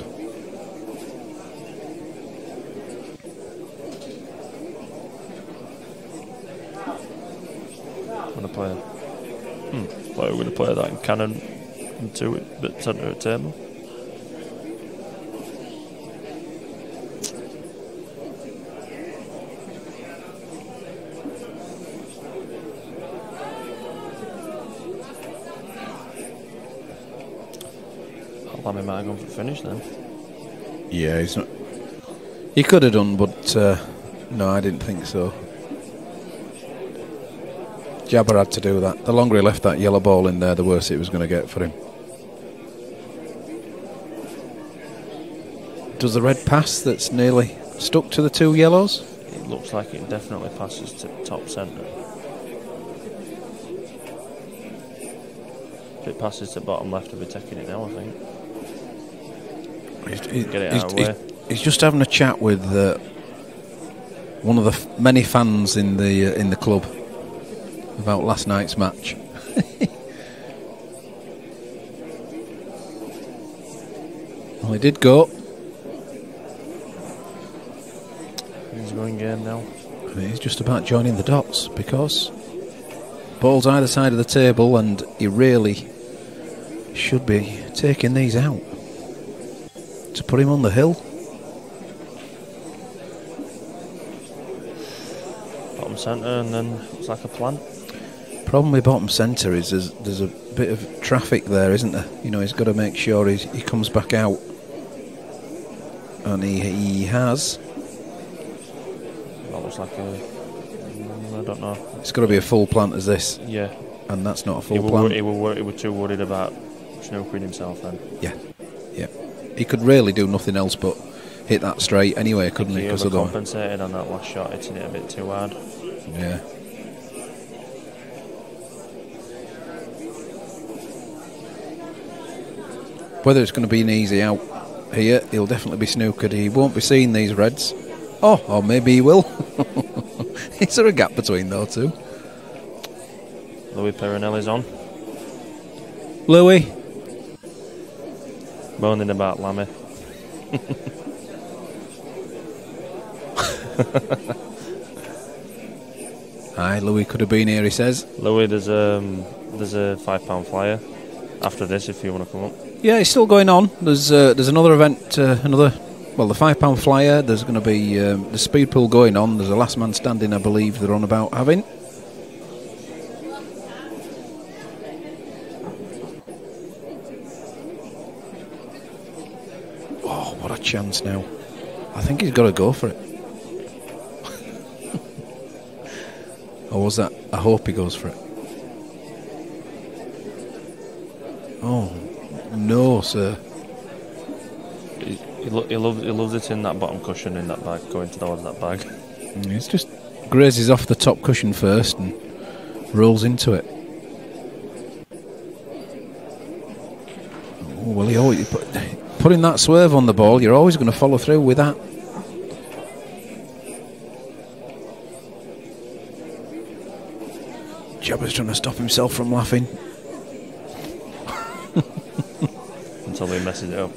[SPEAKER 3] We're going to play that in cannon into it, but centre of table. Lammy might have gone for the finish then.
[SPEAKER 2] Yeah, he's not. He could have done, but no, I didn't think so. Jabber had to do that. The longer he left that yellow ball in there, the worse it was going to get for him. Does the red pass that's nearly stuck to the two yellows?
[SPEAKER 3] It looks like it definitely passes to top centre. If it passes to bottom left, we'll be taking it now, I think. Get it out of the way.
[SPEAKER 2] He's just having a chat with one of the many fans in the club about last night's match. Well, he did go.
[SPEAKER 3] He's going game now.
[SPEAKER 2] He's just about joining the dots because ball's either side of the table and he really should be taking these out to put him on the hill.
[SPEAKER 3] Bottom centre, and then it's like a plant.
[SPEAKER 2] Problem with bottom centre is there's a bit of traffic there, isn't there? You know, he's got to make sure he comes back out, and he has.
[SPEAKER 3] That looks like a, I don't know.
[SPEAKER 2] It's got to be a full plant as this.
[SPEAKER 3] Yeah.
[SPEAKER 2] And that's not a full plant.
[SPEAKER 3] He was too worried about snookering himself then.
[SPEAKER 2] Yeah. He could really do nothing else but hit that straight anyway, couldn't he?
[SPEAKER 3] He overcompensated on that last shot, hitting it a bit too hard.
[SPEAKER 2] Yeah. Whether it's going to be an easy out here, he'll definitely be snookered. He won't be seeing these reds. Oh, or maybe he will. Is there a gap between those two?
[SPEAKER 3] Louis Peronelli's on.
[SPEAKER 2] Louis.
[SPEAKER 3] Moaning about Lammy.
[SPEAKER 2] Aye, Louis could have been here, he says.
[SPEAKER 3] Louis, there's a £5 flyer after this if you want to come up.
[SPEAKER 2] Yeah, it's still going on. There's another event, the £5 flyer. There's going to be the speed pool going on. There's a last man standing, I believe they're on about having. Oh, what a chance now. I think he's got to go for it. Or was that? I hope he goes for it. Oh, no, sir.
[SPEAKER 3] He loves it in that bottom cushion in that bag, going towards that bag.
[SPEAKER 2] It's just grazes off the top cushion first and rolls into it. Oh, well, putting that swerve on the ball, you're always going to follow through with that. Jabber's trying to stop himself from laughing.
[SPEAKER 3] Until he messes it up.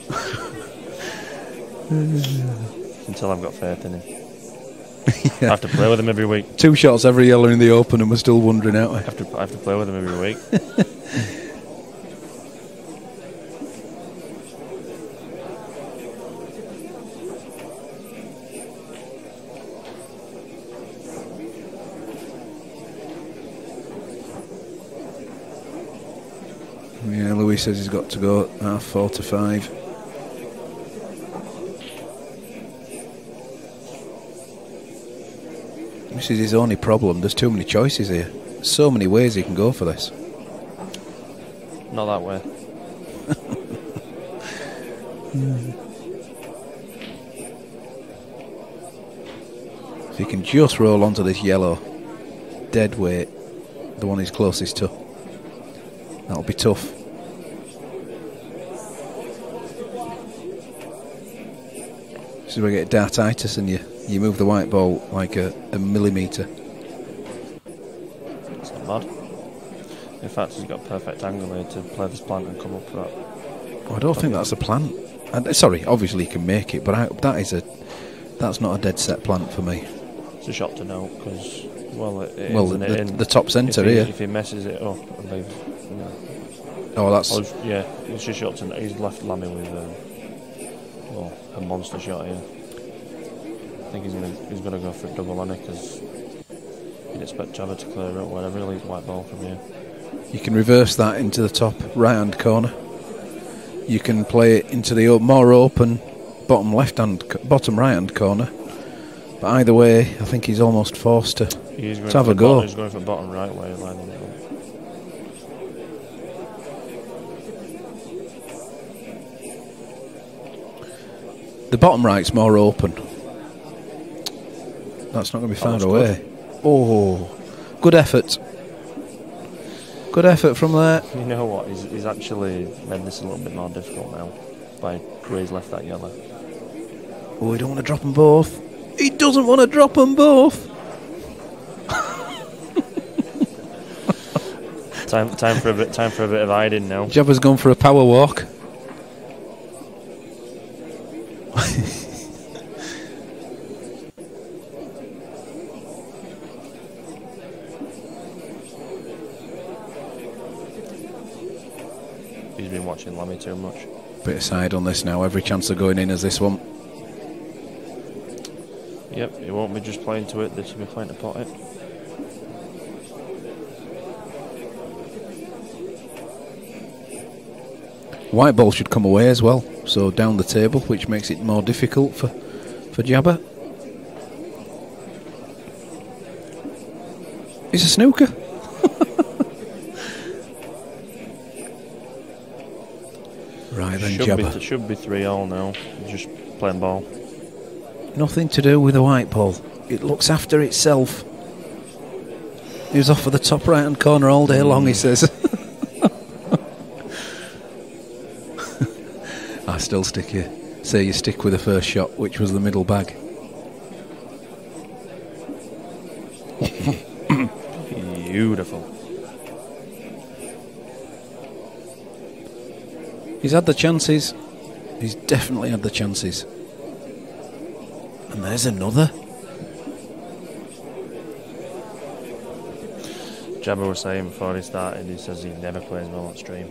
[SPEAKER 3] Until I've got faith in him. I have to play with him every week.
[SPEAKER 2] 2 shots every yellow in the Open and we're still wondering out.
[SPEAKER 3] I have to play with him every week.
[SPEAKER 2] Yeah, Louis says he's got to go at 4 to 5. This is his only problem. There's too many choices here. So many ways he can go for this.
[SPEAKER 3] Not that way.
[SPEAKER 2] If he can just roll onto this yellow dead weight, the one he's closest to, that'll be tough. This is where you get dartitis and you move the white ball like a millimetre.
[SPEAKER 3] It's not bad. In fact, he's got a perfect angle here to play this plant and come up for that.
[SPEAKER 2] Oh, I don't think that's a plant. Sorry, obviously he can make it, but that's not a dead set plant for me.
[SPEAKER 3] It's a shot to know because,
[SPEAKER 2] the top centre here.
[SPEAKER 3] If he messes it up, and they've,
[SPEAKER 2] oh, that's
[SPEAKER 3] it's just shot to know. He's left Lammy with a monster shot here. I think he's gonna go for a double on it because you'd expect Jabba to clear it whenever he leaves white ball from here.
[SPEAKER 2] You can reverse that into the top right hand corner. You can play it into the more open bottom right hand corner. But either way, I think he's almost forced to have a go.
[SPEAKER 3] He's going for bottom right way, lining it up.
[SPEAKER 2] The bottom right's more open. That's not going to be far away. Good. Oh, good effort. Good effort from there.
[SPEAKER 3] You know what? He's actually made this a little bit more difficult now by where he's left that yellow.
[SPEAKER 2] Oh, he don't want to drop them both. He doesn't want to drop them both.
[SPEAKER 3] Time for a bit of hiding now.
[SPEAKER 2] Jabba's gone for a power walk.
[SPEAKER 3] He's been watching Lammy too much.
[SPEAKER 2] Bit of side on this now. Every chance of going in as this one.
[SPEAKER 3] Yep, he won't be just playing to it. This will be playing to pot it.
[SPEAKER 2] White ball should come away as well, so down the table, which makes it more difficult for Jabba. It's a snooker. Right then, Jabba.
[SPEAKER 3] Should be 3-all now. Just playing ball.
[SPEAKER 2] Nothing to do with the white ball. It looks after itself. He was off for the top right hand corner all day long, he says. I still stick here. Say you stick with the first shot, which was the middle bag.
[SPEAKER 3] Beautiful.
[SPEAKER 2] He's had the chances. He's definitely had the chances. And there's another.
[SPEAKER 3] Jabba was saying before he started, he says he never plays well on stream.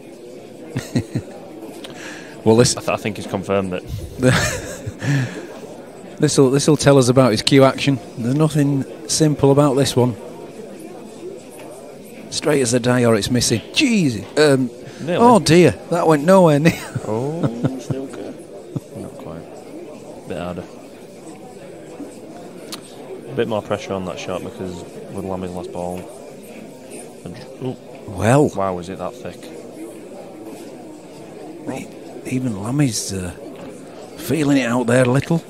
[SPEAKER 2] Well, this
[SPEAKER 3] I think he's confirmed it.
[SPEAKER 2] This will tell us about his cue action. There's nothing simple about this one. Straight as a die, or it's missing. Jeez. Oh dear, that went nowhere near.
[SPEAKER 3] Oh, snooker. Not quite. Bit harder. A bit more pressure on that shot because with Lammy's last ball.
[SPEAKER 2] Well.
[SPEAKER 3] Wow, is it that thick?
[SPEAKER 2] Even Lammy's feeling it out there a little.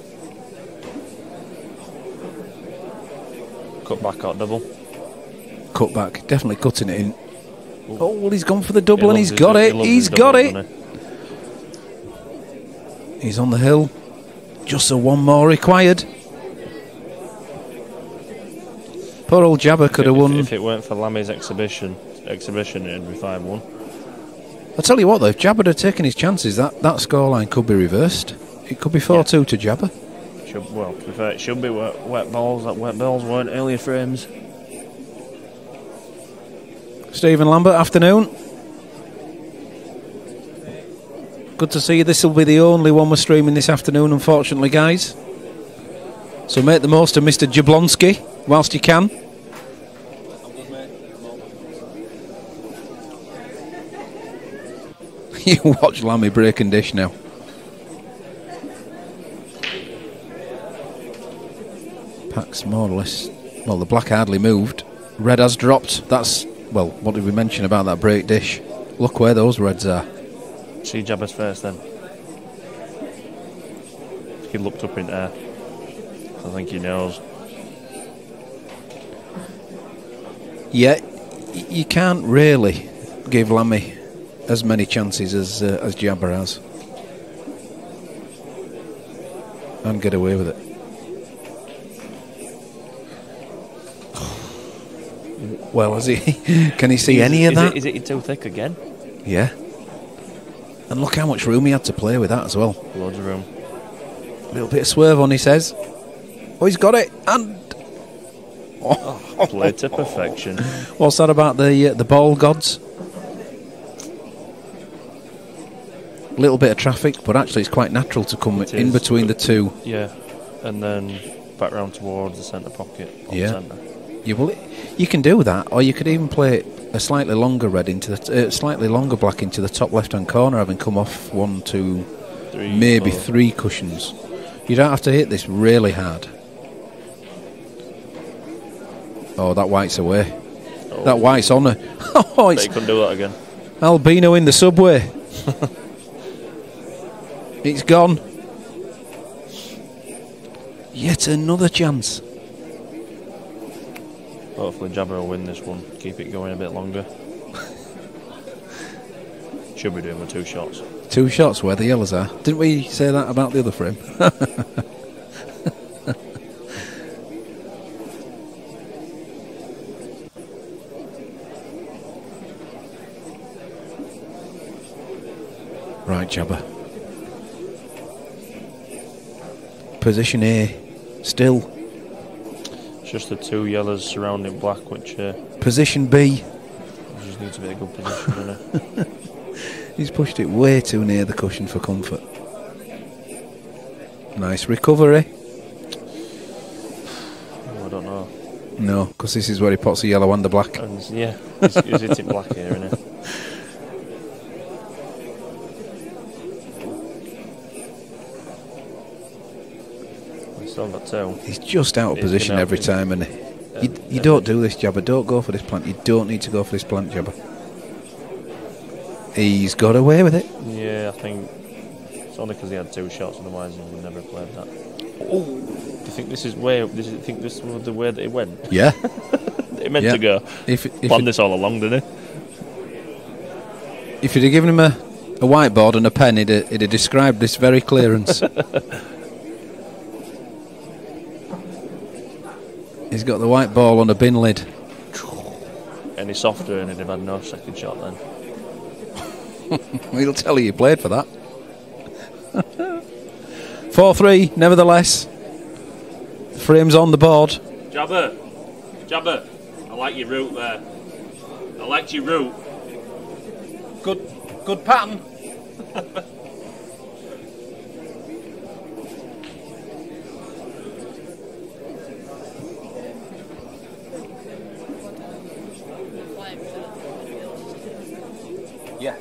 [SPEAKER 3] Cut back or double?
[SPEAKER 2] Cut back, definitely cutting it in. Oh, well, he's gone for the double and he's got it. He's got it. He's on the hill. Just a one more required. Poor old Jabba could have won.
[SPEAKER 3] If it weren't for Lammy's exhibition, it'd be 5-1.
[SPEAKER 2] I'll tell you what, though, if Jabba had taken his chances, that scoreline could be reversed. It could be 4-2 to Jabba.
[SPEAKER 3] Well, to be fair, it should be wet balls. That wet balls weren't earlier frames.
[SPEAKER 2] Stephen Lambert, afternoon. Good to see you. This will be the only one we're streaming this afternoon, unfortunately, guys. So make the most of Mr. Jablonski whilst you can. You watch Lammy break and dish now. Pack's more or less... Well, the black hardly moved. Red has dropped. That's... Well, what did we mention about that break dish? Look where those reds are.
[SPEAKER 3] See Jabba's first then. He looked up in air. I think he knows.
[SPEAKER 2] Yeah, you can't really give Lammy as many chances as Jabba has. And get away with it. Well, is he? Can he see any of that?
[SPEAKER 3] Is it too thick again?
[SPEAKER 2] Yeah. And look how much room he had to play with that as well.
[SPEAKER 3] Loads of room.
[SPEAKER 2] A little bit of swerve on, he says. Oh, he's got it. And...
[SPEAKER 3] Oh, played to perfection.
[SPEAKER 2] What's that about the ball gods? A little bit of traffic, but actually it's quite natural to come in between the two.
[SPEAKER 3] Yeah, and then back round towards the centre pocket.
[SPEAKER 2] Yeah. You can do that, or you could even play a slightly longer red into the slightly longer black into the top left-hand corner, having come off 1, 2, maybe 3 cushions. You don't have to hit this really hard. Oh, that white's away. Oh. That white's on her. Oh,
[SPEAKER 3] you couldn't do that again.
[SPEAKER 2] Albino in the subway. It's gone. Yet another chance.
[SPEAKER 3] Hopefully Jabba will win this one. Keep it going a bit longer. Should be doing with 2 shots.
[SPEAKER 2] 2 shots where the yellows are. Didn't we say that about the other frame? Right, Jabba. Position A. Still.
[SPEAKER 3] Just the 2 yellows surrounding black, which...
[SPEAKER 2] Position B.
[SPEAKER 3] Just needs to be a good position, doesn't it?
[SPEAKER 2] He's pushed it way too near the cushion for comfort. Nice recovery.
[SPEAKER 3] Oh, I don't know.
[SPEAKER 2] No, because this is where he puts the yellow and the black.
[SPEAKER 3] And, yeah, he's hitting black here, isn't he? Still got 2.
[SPEAKER 2] He's just out of position every time, and you don't do this, Jabba. Don't go for this plant. You don't need to go for this plant, Jabba. He's got away with it.
[SPEAKER 3] Yeah, I think it's only because he had 2 shots, otherwise he would never have played that. Oh. Do you think this is where? Do you think this was the way that it went?
[SPEAKER 2] Yeah.
[SPEAKER 3] It meant to go. Planned this all along, didn't he?
[SPEAKER 2] If you'd have given him a whiteboard and a pen, he'd have described this very clearance. He's got the white ball on a bin lid.
[SPEAKER 3] Any softer and he'd have had no second shot then.
[SPEAKER 2] He'll tell you played for that. 4-3, nevertheless. Frames on the board.
[SPEAKER 3] Jabba, I like your route there. I liked your route.
[SPEAKER 2] Good pattern. Yeah.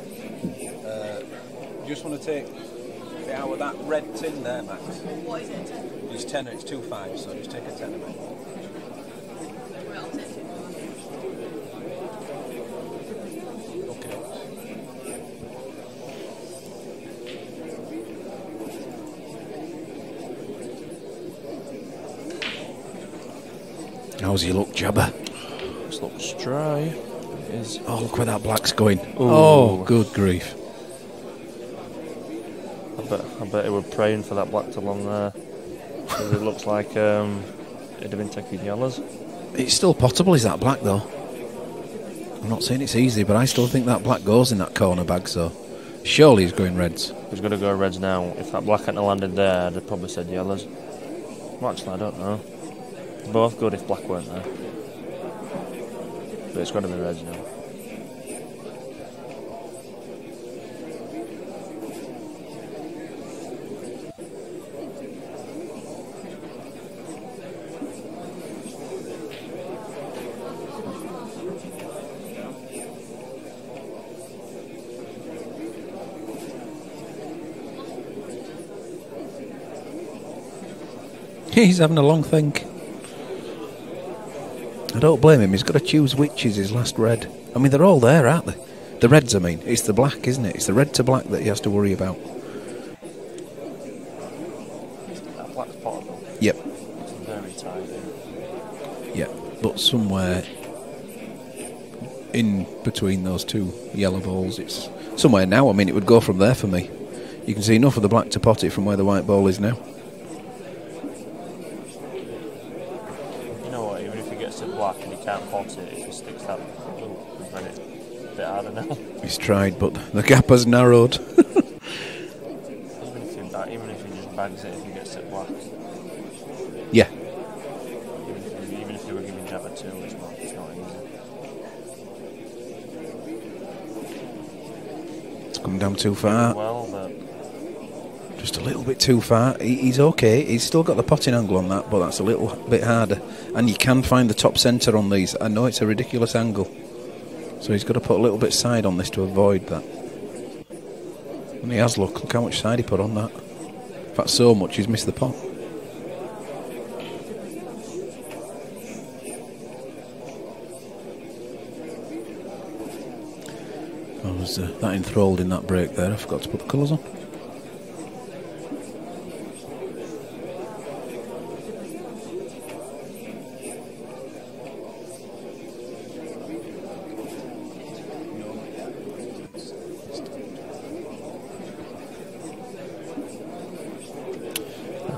[SPEAKER 2] Just want to take it out of that red tin there, Max.
[SPEAKER 1] What is it?
[SPEAKER 2] It's 10, it's 2.5, so just take a 10 of it.
[SPEAKER 1] Right, I'll take 2.
[SPEAKER 2] Okay. How's he look, Jabba?
[SPEAKER 3] This looks dry. It is.
[SPEAKER 2] Oh, look where that black's going.
[SPEAKER 3] Ooh.
[SPEAKER 2] Oh, good grief.
[SPEAKER 3] I bet he were praying for that black to land there. Because it looks like it'd have been taking yellows.
[SPEAKER 2] It's still potable, is that black, though? I'm not saying it's easy, but I still think that black goes in that corner bag, so surely he's going reds.
[SPEAKER 3] He's going to go reds now. If that black hadn't landed there, I'd have probably said yellows. Well, actually, I don't know. Both good if black weren't there. But it's got to be red now.
[SPEAKER 2] He's having a long think. I don't blame him. He's got to choose which is his last red. I mean, they're all there, aren't they? The reds, I mean. It's the black, isn't it? It's the red to black that he has to worry about.
[SPEAKER 3] That black's potable.
[SPEAKER 2] Yep.
[SPEAKER 3] It's very tight.
[SPEAKER 2] Yeah, but somewhere in between those two yellow balls, it's somewhere now. I mean, it would go from there for me. You can see enough of the black to pot it from where the white ball is now.
[SPEAKER 3] Black and he can't pot it if he sticks that loop, then it's a bit harder now.
[SPEAKER 2] He's tried, but the gap has narrowed.
[SPEAKER 3] even if he just bags it if he gets it black.
[SPEAKER 2] Yeah.
[SPEAKER 3] Even if you were giving Jabba 2, it's not easy.
[SPEAKER 2] It's come down too far.
[SPEAKER 3] Well, but
[SPEAKER 2] just a little bit too far. He's okay. He's still got the potting angle on that, but that's a little bit harder. And you can find the top centre on these. I know it's a ridiculous angle, so he's got to put a little bit side on this to avoid that. And he has, look how much side he put on that. In fact, so much he's missed the pot. I was that enthralled in that break there, I forgot to put the colours on.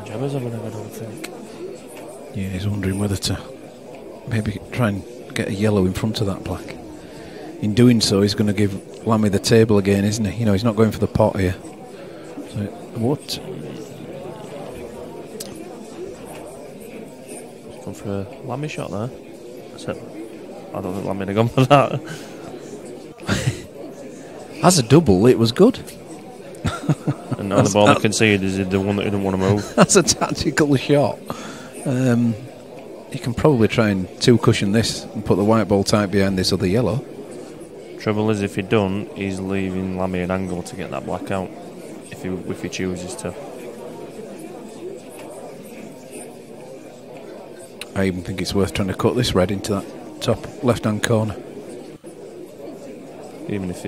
[SPEAKER 3] Jabba's having a good old think.
[SPEAKER 2] Yeah, he's wondering whether to maybe try and get a yellow in front of that black. In doing so, he's going to give Lammy the table again, isn't he? You know, he's not going for the pot here. So, what?
[SPEAKER 3] He's gone for a Lammy shot there. I don't think Lammy would have gone for that.
[SPEAKER 2] As a double, it was good.
[SPEAKER 3] And now the ball I conceded is the one that didn't want to move.
[SPEAKER 2] That's a tactical shot. You can probably try and two-cushion this and put the white ball tight behind this other yellow.
[SPEAKER 3] Trouble is, if he don't, he's leaving Lammy an angle to get that black out. If he chooses to.
[SPEAKER 2] I even think it's worth trying to cut this red into that top left-hand corner.
[SPEAKER 3] Even if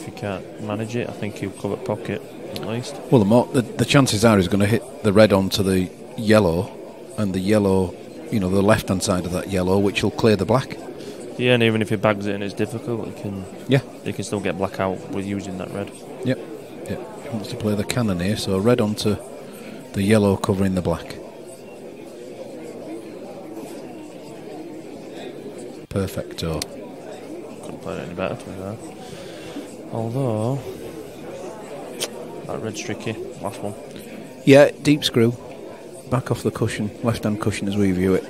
[SPEAKER 3] he can't manage it, I think he'll cover pocket at least.
[SPEAKER 2] Well, the chances are he's going to hit the red onto the yellow, and the yellow, you know, the left-hand side of that yellow, which will clear the black.
[SPEAKER 3] Yeah, and even if he bags it and it's difficult, he can still get black out with using that red.
[SPEAKER 2] Yep. He wants to play the cannon here, so red onto the yellow covering the black. Perfecto.
[SPEAKER 3] Couldn't play it any better, to be fair. Although that red's tricky. Last one.
[SPEAKER 2] Yeah, deep screw. Back off the cushion, left-hand cushion as we view it.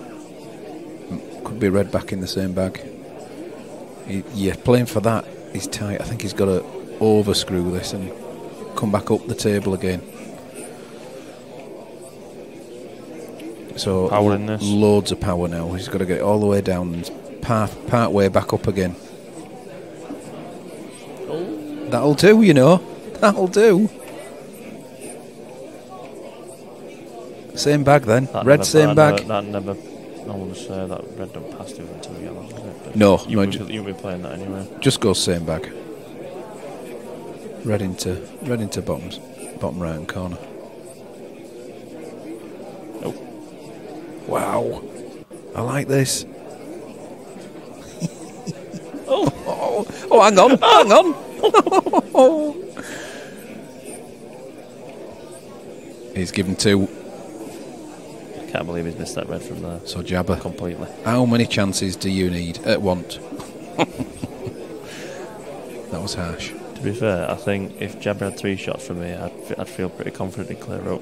[SPEAKER 2] Could be red back in the same bag. Yeah, playing for that is tight. I think he's got to over-screw this and come back up the table again. So
[SPEAKER 3] power in this.
[SPEAKER 2] Loads of power now. He's got to get it all the way down and part way back up again. Oh. That'll do, you know. That'll do. Same bag then.
[SPEAKER 3] That
[SPEAKER 2] red, same bag.
[SPEAKER 3] That never. I want to say that red don't pass through until yellow.
[SPEAKER 2] No,
[SPEAKER 3] you'll be playing that anyway.
[SPEAKER 2] Just go same bag. Red into bottom right hand corner.
[SPEAKER 3] Oh,
[SPEAKER 2] wow! I like this. Oh! Hang on! Hang on! He's given two.
[SPEAKER 3] I can't believe he's missed that red from there.
[SPEAKER 2] So Jabba,
[SPEAKER 3] completely.
[SPEAKER 2] How many chances do you need at want? That was harsh.
[SPEAKER 3] To be fair, I think if Jabba had 3 shots from me, I'd feel pretty confident he'd clear up.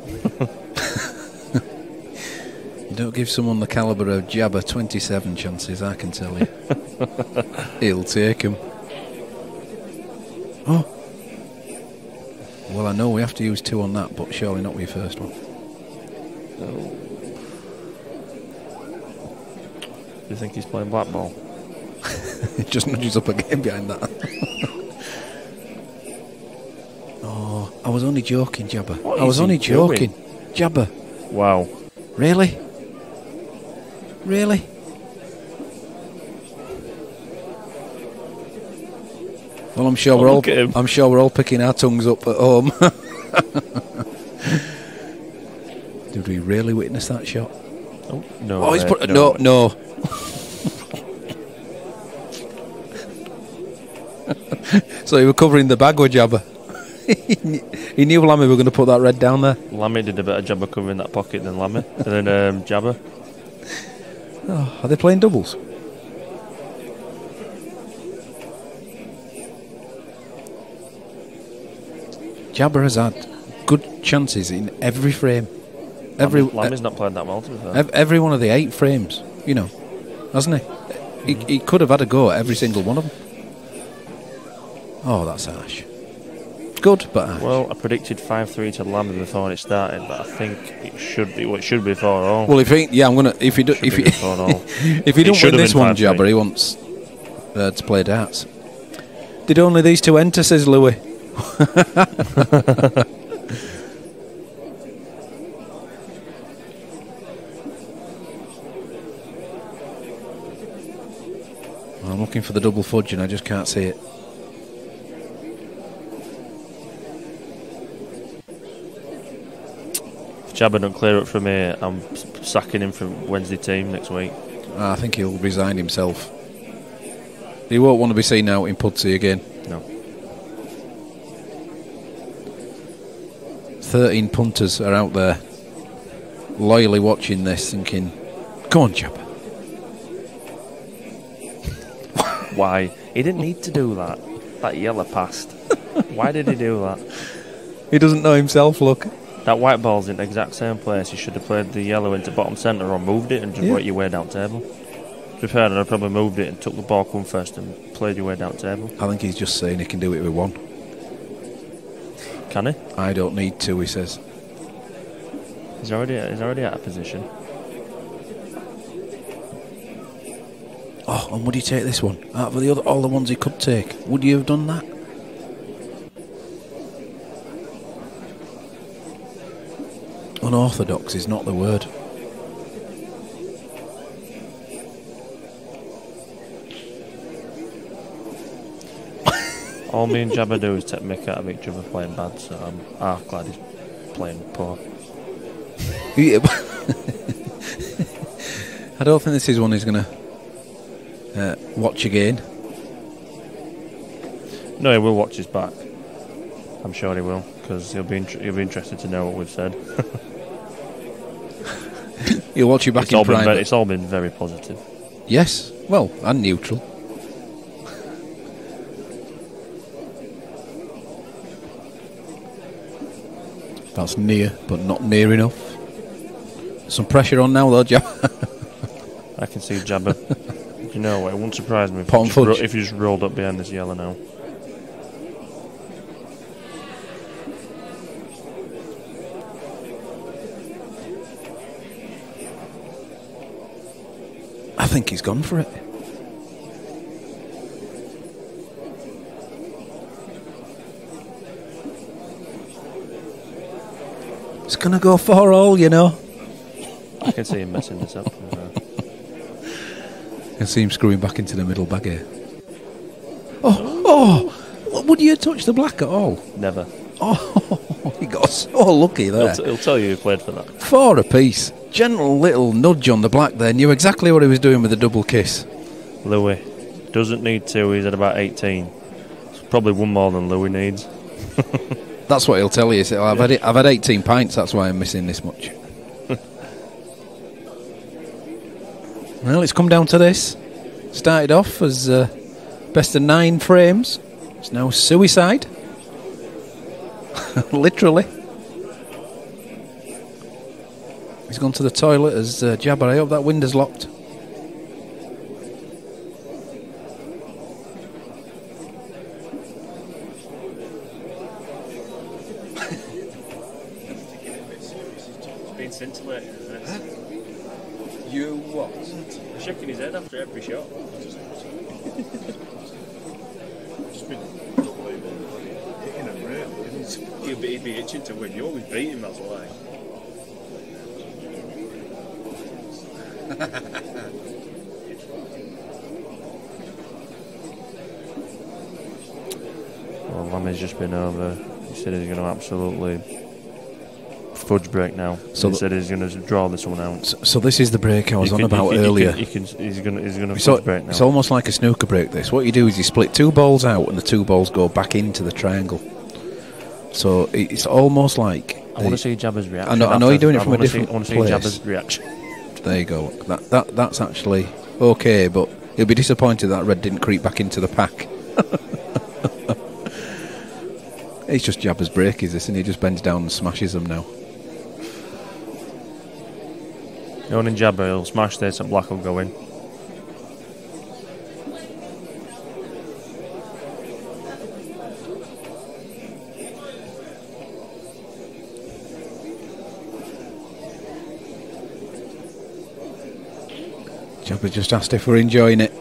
[SPEAKER 2] Don't give someone the calibre of Jabba 27 chances, I can tell you. He'll take them. Oh. Well, I know we have to use 2 on that, but surely not with your first one.
[SPEAKER 3] No. Do you think he's playing black ball?
[SPEAKER 2] He just nudges up again behind that. Oh, I was only joking, Jabba.
[SPEAKER 3] What
[SPEAKER 2] I was
[SPEAKER 3] is he
[SPEAKER 2] only joking.
[SPEAKER 3] doing?
[SPEAKER 2] Jabba.
[SPEAKER 3] Wow.
[SPEAKER 2] Really? Really? Well, I'm sure we're all picking our tongues up at home. Did we really witness that shot?
[SPEAKER 3] Oh no!
[SPEAKER 2] Oh, he's put no. So he was covering the bag with Jabba. He knew Lammy were going to put that red down there.
[SPEAKER 3] Lammy did a better job of covering that pocket than Lammy. And then Jabba.
[SPEAKER 2] Oh, are they playing doubles? Jabba has had good chances in every frame.
[SPEAKER 3] Lammy's not playing that well, to be fair.
[SPEAKER 2] Every one of the 8 frames, hasn't he? He could have had a go at every single one of them. Oh, that's harsh. Good, but harsh.
[SPEAKER 3] Well, I predicted 5-3 to Lammy before it started, but I think it should be 4-all.
[SPEAKER 2] Well, if he don't win this one, Jabba, he wants to play darts. Did only these 2 enter, says Louis. I'm looking for the double fudge and I just can't see it.
[SPEAKER 3] If Jabba don't clear up from here, I'm sacking him from Wednesday team next week.
[SPEAKER 2] I think he'll resign himself. He won't want to be seen out in Pudsey again.
[SPEAKER 3] No.
[SPEAKER 2] 13 punters are out there loyally watching this thinking, come on, Jabba.
[SPEAKER 3] Why? He didn't need to do that. That yellow passed. Why did he do that?
[SPEAKER 2] He doesn't know himself, look.
[SPEAKER 3] That white ball's in the exact same place. You should have played the yellow into bottom centre or moved it and just worked your way down table. To be fair, I'd probably moved it and took the ball come first and played your way down table.
[SPEAKER 2] I think he's just saying he can do it with 1.
[SPEAKER 3] Can he?
[SPEAKER 2] I don't need 2, he says.
[SPEAKER 3] He's already at a position.
[SPEAKER 2] Oh, and would he take this one? Out of all the ones he could take, would you have done that? Unorthodox is not the word.
[SPEAKER 3] All me and Jabba do is take mick out of each other playing bad, so I'm half glad he's playing poor.
[SPEAKER 2] Yeah, I don't think this is one he's going to watch again.
[SPEAKER 3] No, he will watch his back. I'm sure he will, because he'll be interested to know what we've said.
[SPEAKER 2] He'll watch you back in private.
[SPEAKER 3] It's all been very positive.
[SPEAKER 2] Yes, well, and neutral. That's near, but not near enough. Some pressure on now, though, Jabba.
[SPEAKER 3] I can see Jabba. You know what? It wouldn't surprise me if you just rolled up behind this yellow now.
[SPEAKER 2] I think he's gone for it. It's going to go 4-all, you know.
[SPEAKER 3] I can see him messing this up.
[SPEAKER 2] I can see him screwing back into the middle bag here. Oh! Would you touch the black at all?
[SPEAKER 3] Never.
[SPEAKER 2] Oh, he got so lucky there.
[SPEAKER 3] He'll tell you who played for that.
[SPEAKER 2] 4 apiece. Gentle little nudge on the black there. Knew exactly what he was doing with the double kiss.
[SPEAKER 3] Louis doesn't need 2. He's at about 18. It's probably 1 more than Louis needs.
[SPEAKER 2] That's what he'll tell you. I've had 18 pints. That's why I'm missing this much. Well, it's come down to this. Started off as best of 9 frames. It's now suicide. Literally. He's gone to the toilet as Jabber. I hope that window's locked.
[SPEAKER 3] Being scintillating, isn't it?
[SPEAKER 2] You what?
[SPEAKER 3] Shaking his head after every shot.
[SPEAKER 4] Just been hitting him really.
[SPEAKER 3] He'd be itching to win. You always beat him, that's why. Well, Lammy's just been over. He said he's going to absolutely fudge break now. So he said he's going to draw this one out.
[SPEAKER 2] So this is the break I was on about earlier.
[SPEAKER 3] He's going to fudge break now.
[SPEAKER 2] It's almost like a snooker break. This. What you do is you split two balls out, and the two balls go back into the triangle. So it's almost like.
[SPEAKER 3] I want to see Jabber's reaction.
[SPEAKER 2] I know you're doing it from a different
[SPEAKER 3] place. I want to see Jabber's reaction.
[SPEAKER 2] There you go. That's actually okay, but he'll be disappointed that red didn't creep back into the pack. It's just Jabber's break, is this, and he just bends down and smashes them now.
[SPEAKER 3] Going in Jabber, he'll smash this and black will go in.
[SPEAKER 2] Jabber just asked if we're enjoying it.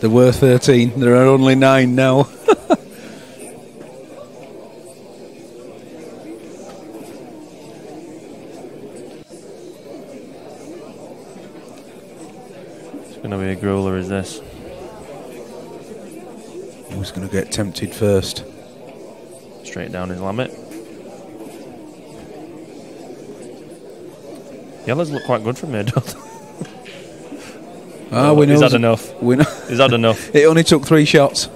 [SPEAKER 2] There were 13, there are only 9 now.
[SPEAKER 3] It's going to be a grueler, is this?
[SPEAKER 2] Who's going to get tempted first?
[SPEAKER 3] Straight down his limit. Yellows look quite good from here, don't they?
[SPEAKER 2] We know.
[SPEAKER 3] Is that enough? Is that enough?
[SPEAKER 2] It only took 3 shots.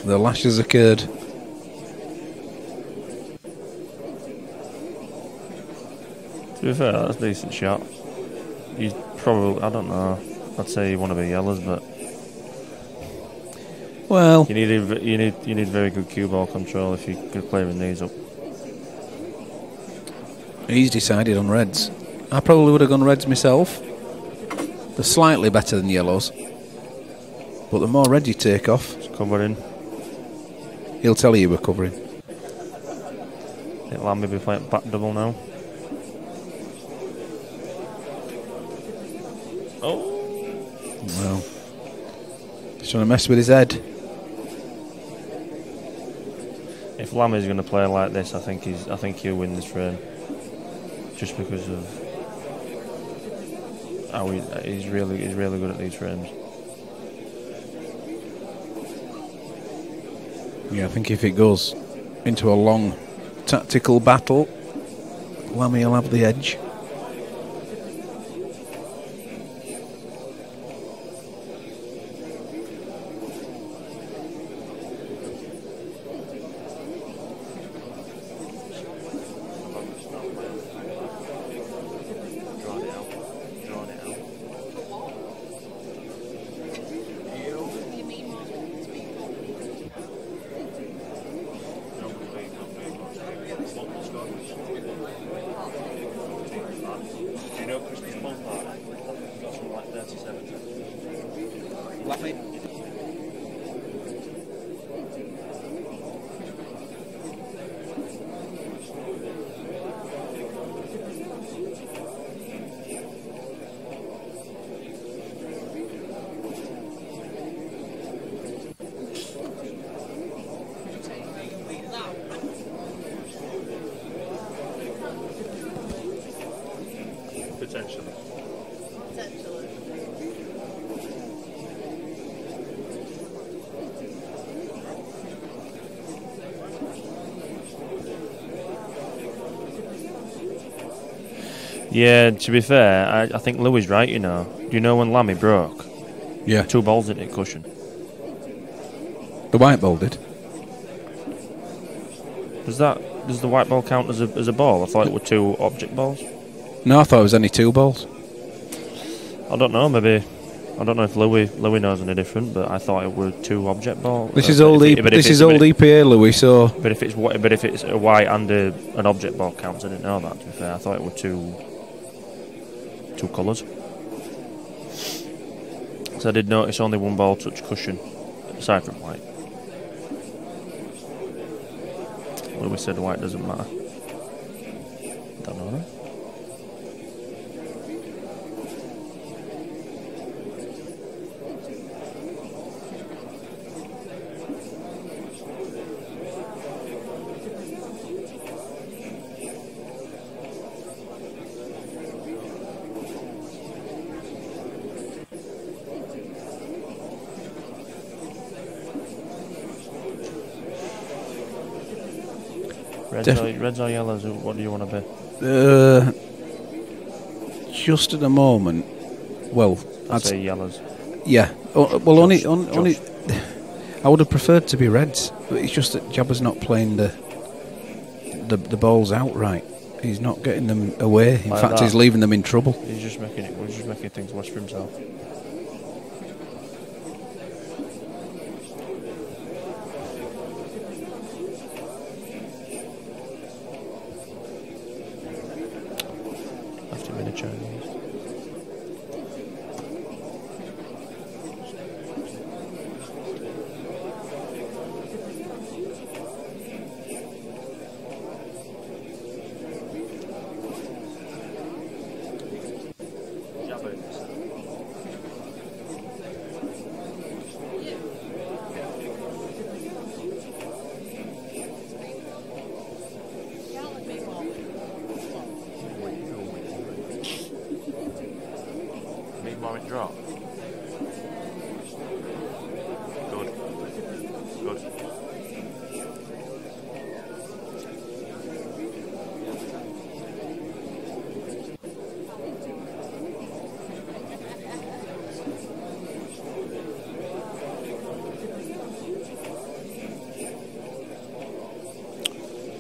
[SPEAKER 2] The lashes occurred.
[SPEAKER 3] To be fair, that's a decent shot. You probably, I don't know. I'd say you want to be yellows, but
[SPEAKER 2] well,
[SPEAKER 3] you need very good cue ball control if you're clearing these up.
[SPEAKER 2] He's decided on reds. I probably would have gone reds myself. They're slightly better than yellows, but the more red you take off,
[SPEAKER 3] it's covering.
[SPEAKER 2] He'll tell you we're covering.
[SPEAKER 3] It'll let me be playing back double now. Oh,
[SPEAKER 2] well, he's trying to mess with his head.
[SPEAKER 3] If Lammy's going to play like this, I think he'll win this frame, just because of how he's really good at these frames.
[SPEAKER 2] Yeah, I think if it goes into a long tactical battle, Lammy will have the edge.
[SPEAKER 3] Potentially. Yeah, to be fair, I think Louis right, you know. Do you know when Lammy broke?
[SPEAKER 2] Yeah.
[SPEAKER 3] 2 balls in it cushion.
[SPEAKER 2] The white ball did.
[SPEAKER 3] Does the white ball count as a ball? I thought it were 2 object balls.
[SPEAKER 2] No, I thought it was only 2 balls.
[SPEAKER 3] I don't know, maybe I don't know if Louis knows any different, but I thought it were 2 object balls.
[SPEAKER 2] This is old EPA, Louis. So,
[SPEAKER 3] but if it's a white and an object ball counts, I didn't know that. To be fair, I thought it were two colours. So I did notice only 1 ball touch cushion, aside from white. Louis said white doesn't matter. Don't know. Reds or yellows? What do you want to be?
[SPEAKER 2] Just at the moment, well,
[SPEAKER 3] I'd say yellows.
[SPEAKER 2] Yeah. Well, only. I would have preferred to be reds, but it's just that Jabba's not playing the balls outright. He's not getting them away. In fact, he's leaving them in trouble.
[SPEAKER 3] He's just making things worse for himself. Drop. Good.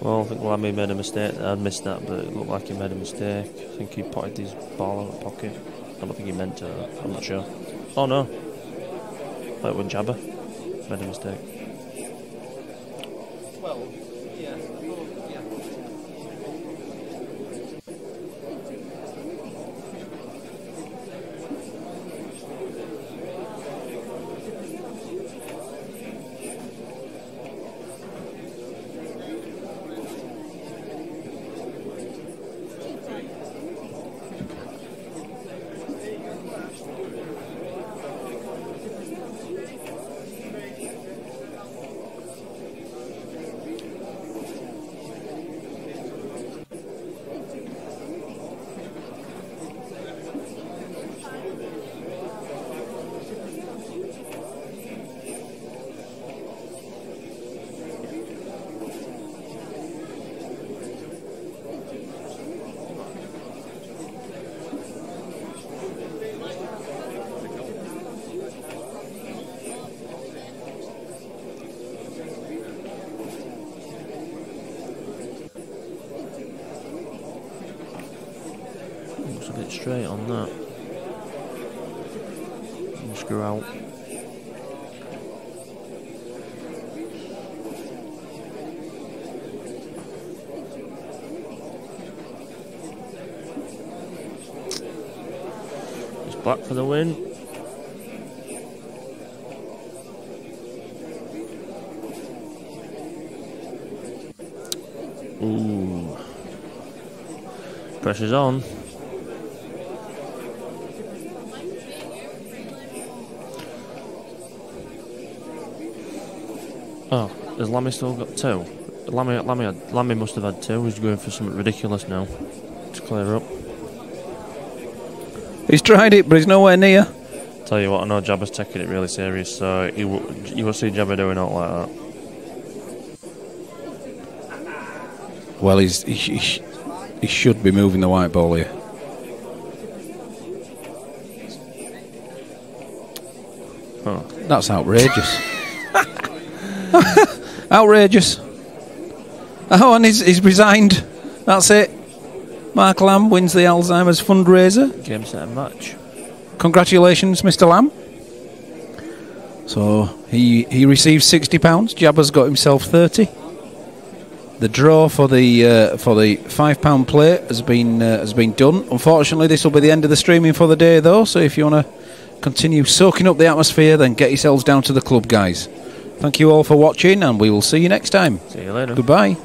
[SPEAKER 3] Well, I think Lammy made a mistake. I missed that, but it looked like he made a mistake. I think he potted his ball out of the pocket. I don't think he meant to. I'm not sure. Oh no! Like when Jabba made a mistake.
[SPEAKER 2] Well, yeah.
[SPEAKER 3] Looks a bit straight on that. Screw out. It's black for the win. Ooh. Pressure's on. Oh, has Lammy still got 2? Lammy must have had 2. He's going for something ridiculous now to clear up.
[SPEAKER 2] He's tried it, but he's nowhere near.
[SPEAKER 3] Tell you what, I know Jabba's taking it really serious, so you will see Jabba doing out like that.
[SPEAKER 2] Well, he should be moving the white ball here.
[SPEAKER 3] Oh.
[SPEAKER 2] That's outrageous. Outrageous. Oh, and he's resigned. That's it. Mark Lamb wins the Alzheimer's fundraiser.
[SPEAKER 3] Game, set and match.
[SPEAKER 2] congratulations, Mr. Lamb. So he received £60. Jabba's got himself 30. The draw for the £5 plate has been done. Unfortunately, this will be the end of the streaming for the day, though. So if you want to continue soaking up the atmosphere, then get yourselves down to the club, guys. Thank you all for watching, and we will see you next time.
[SPEAKER 3] See you later.
[SPEAKER 2] Goodbye.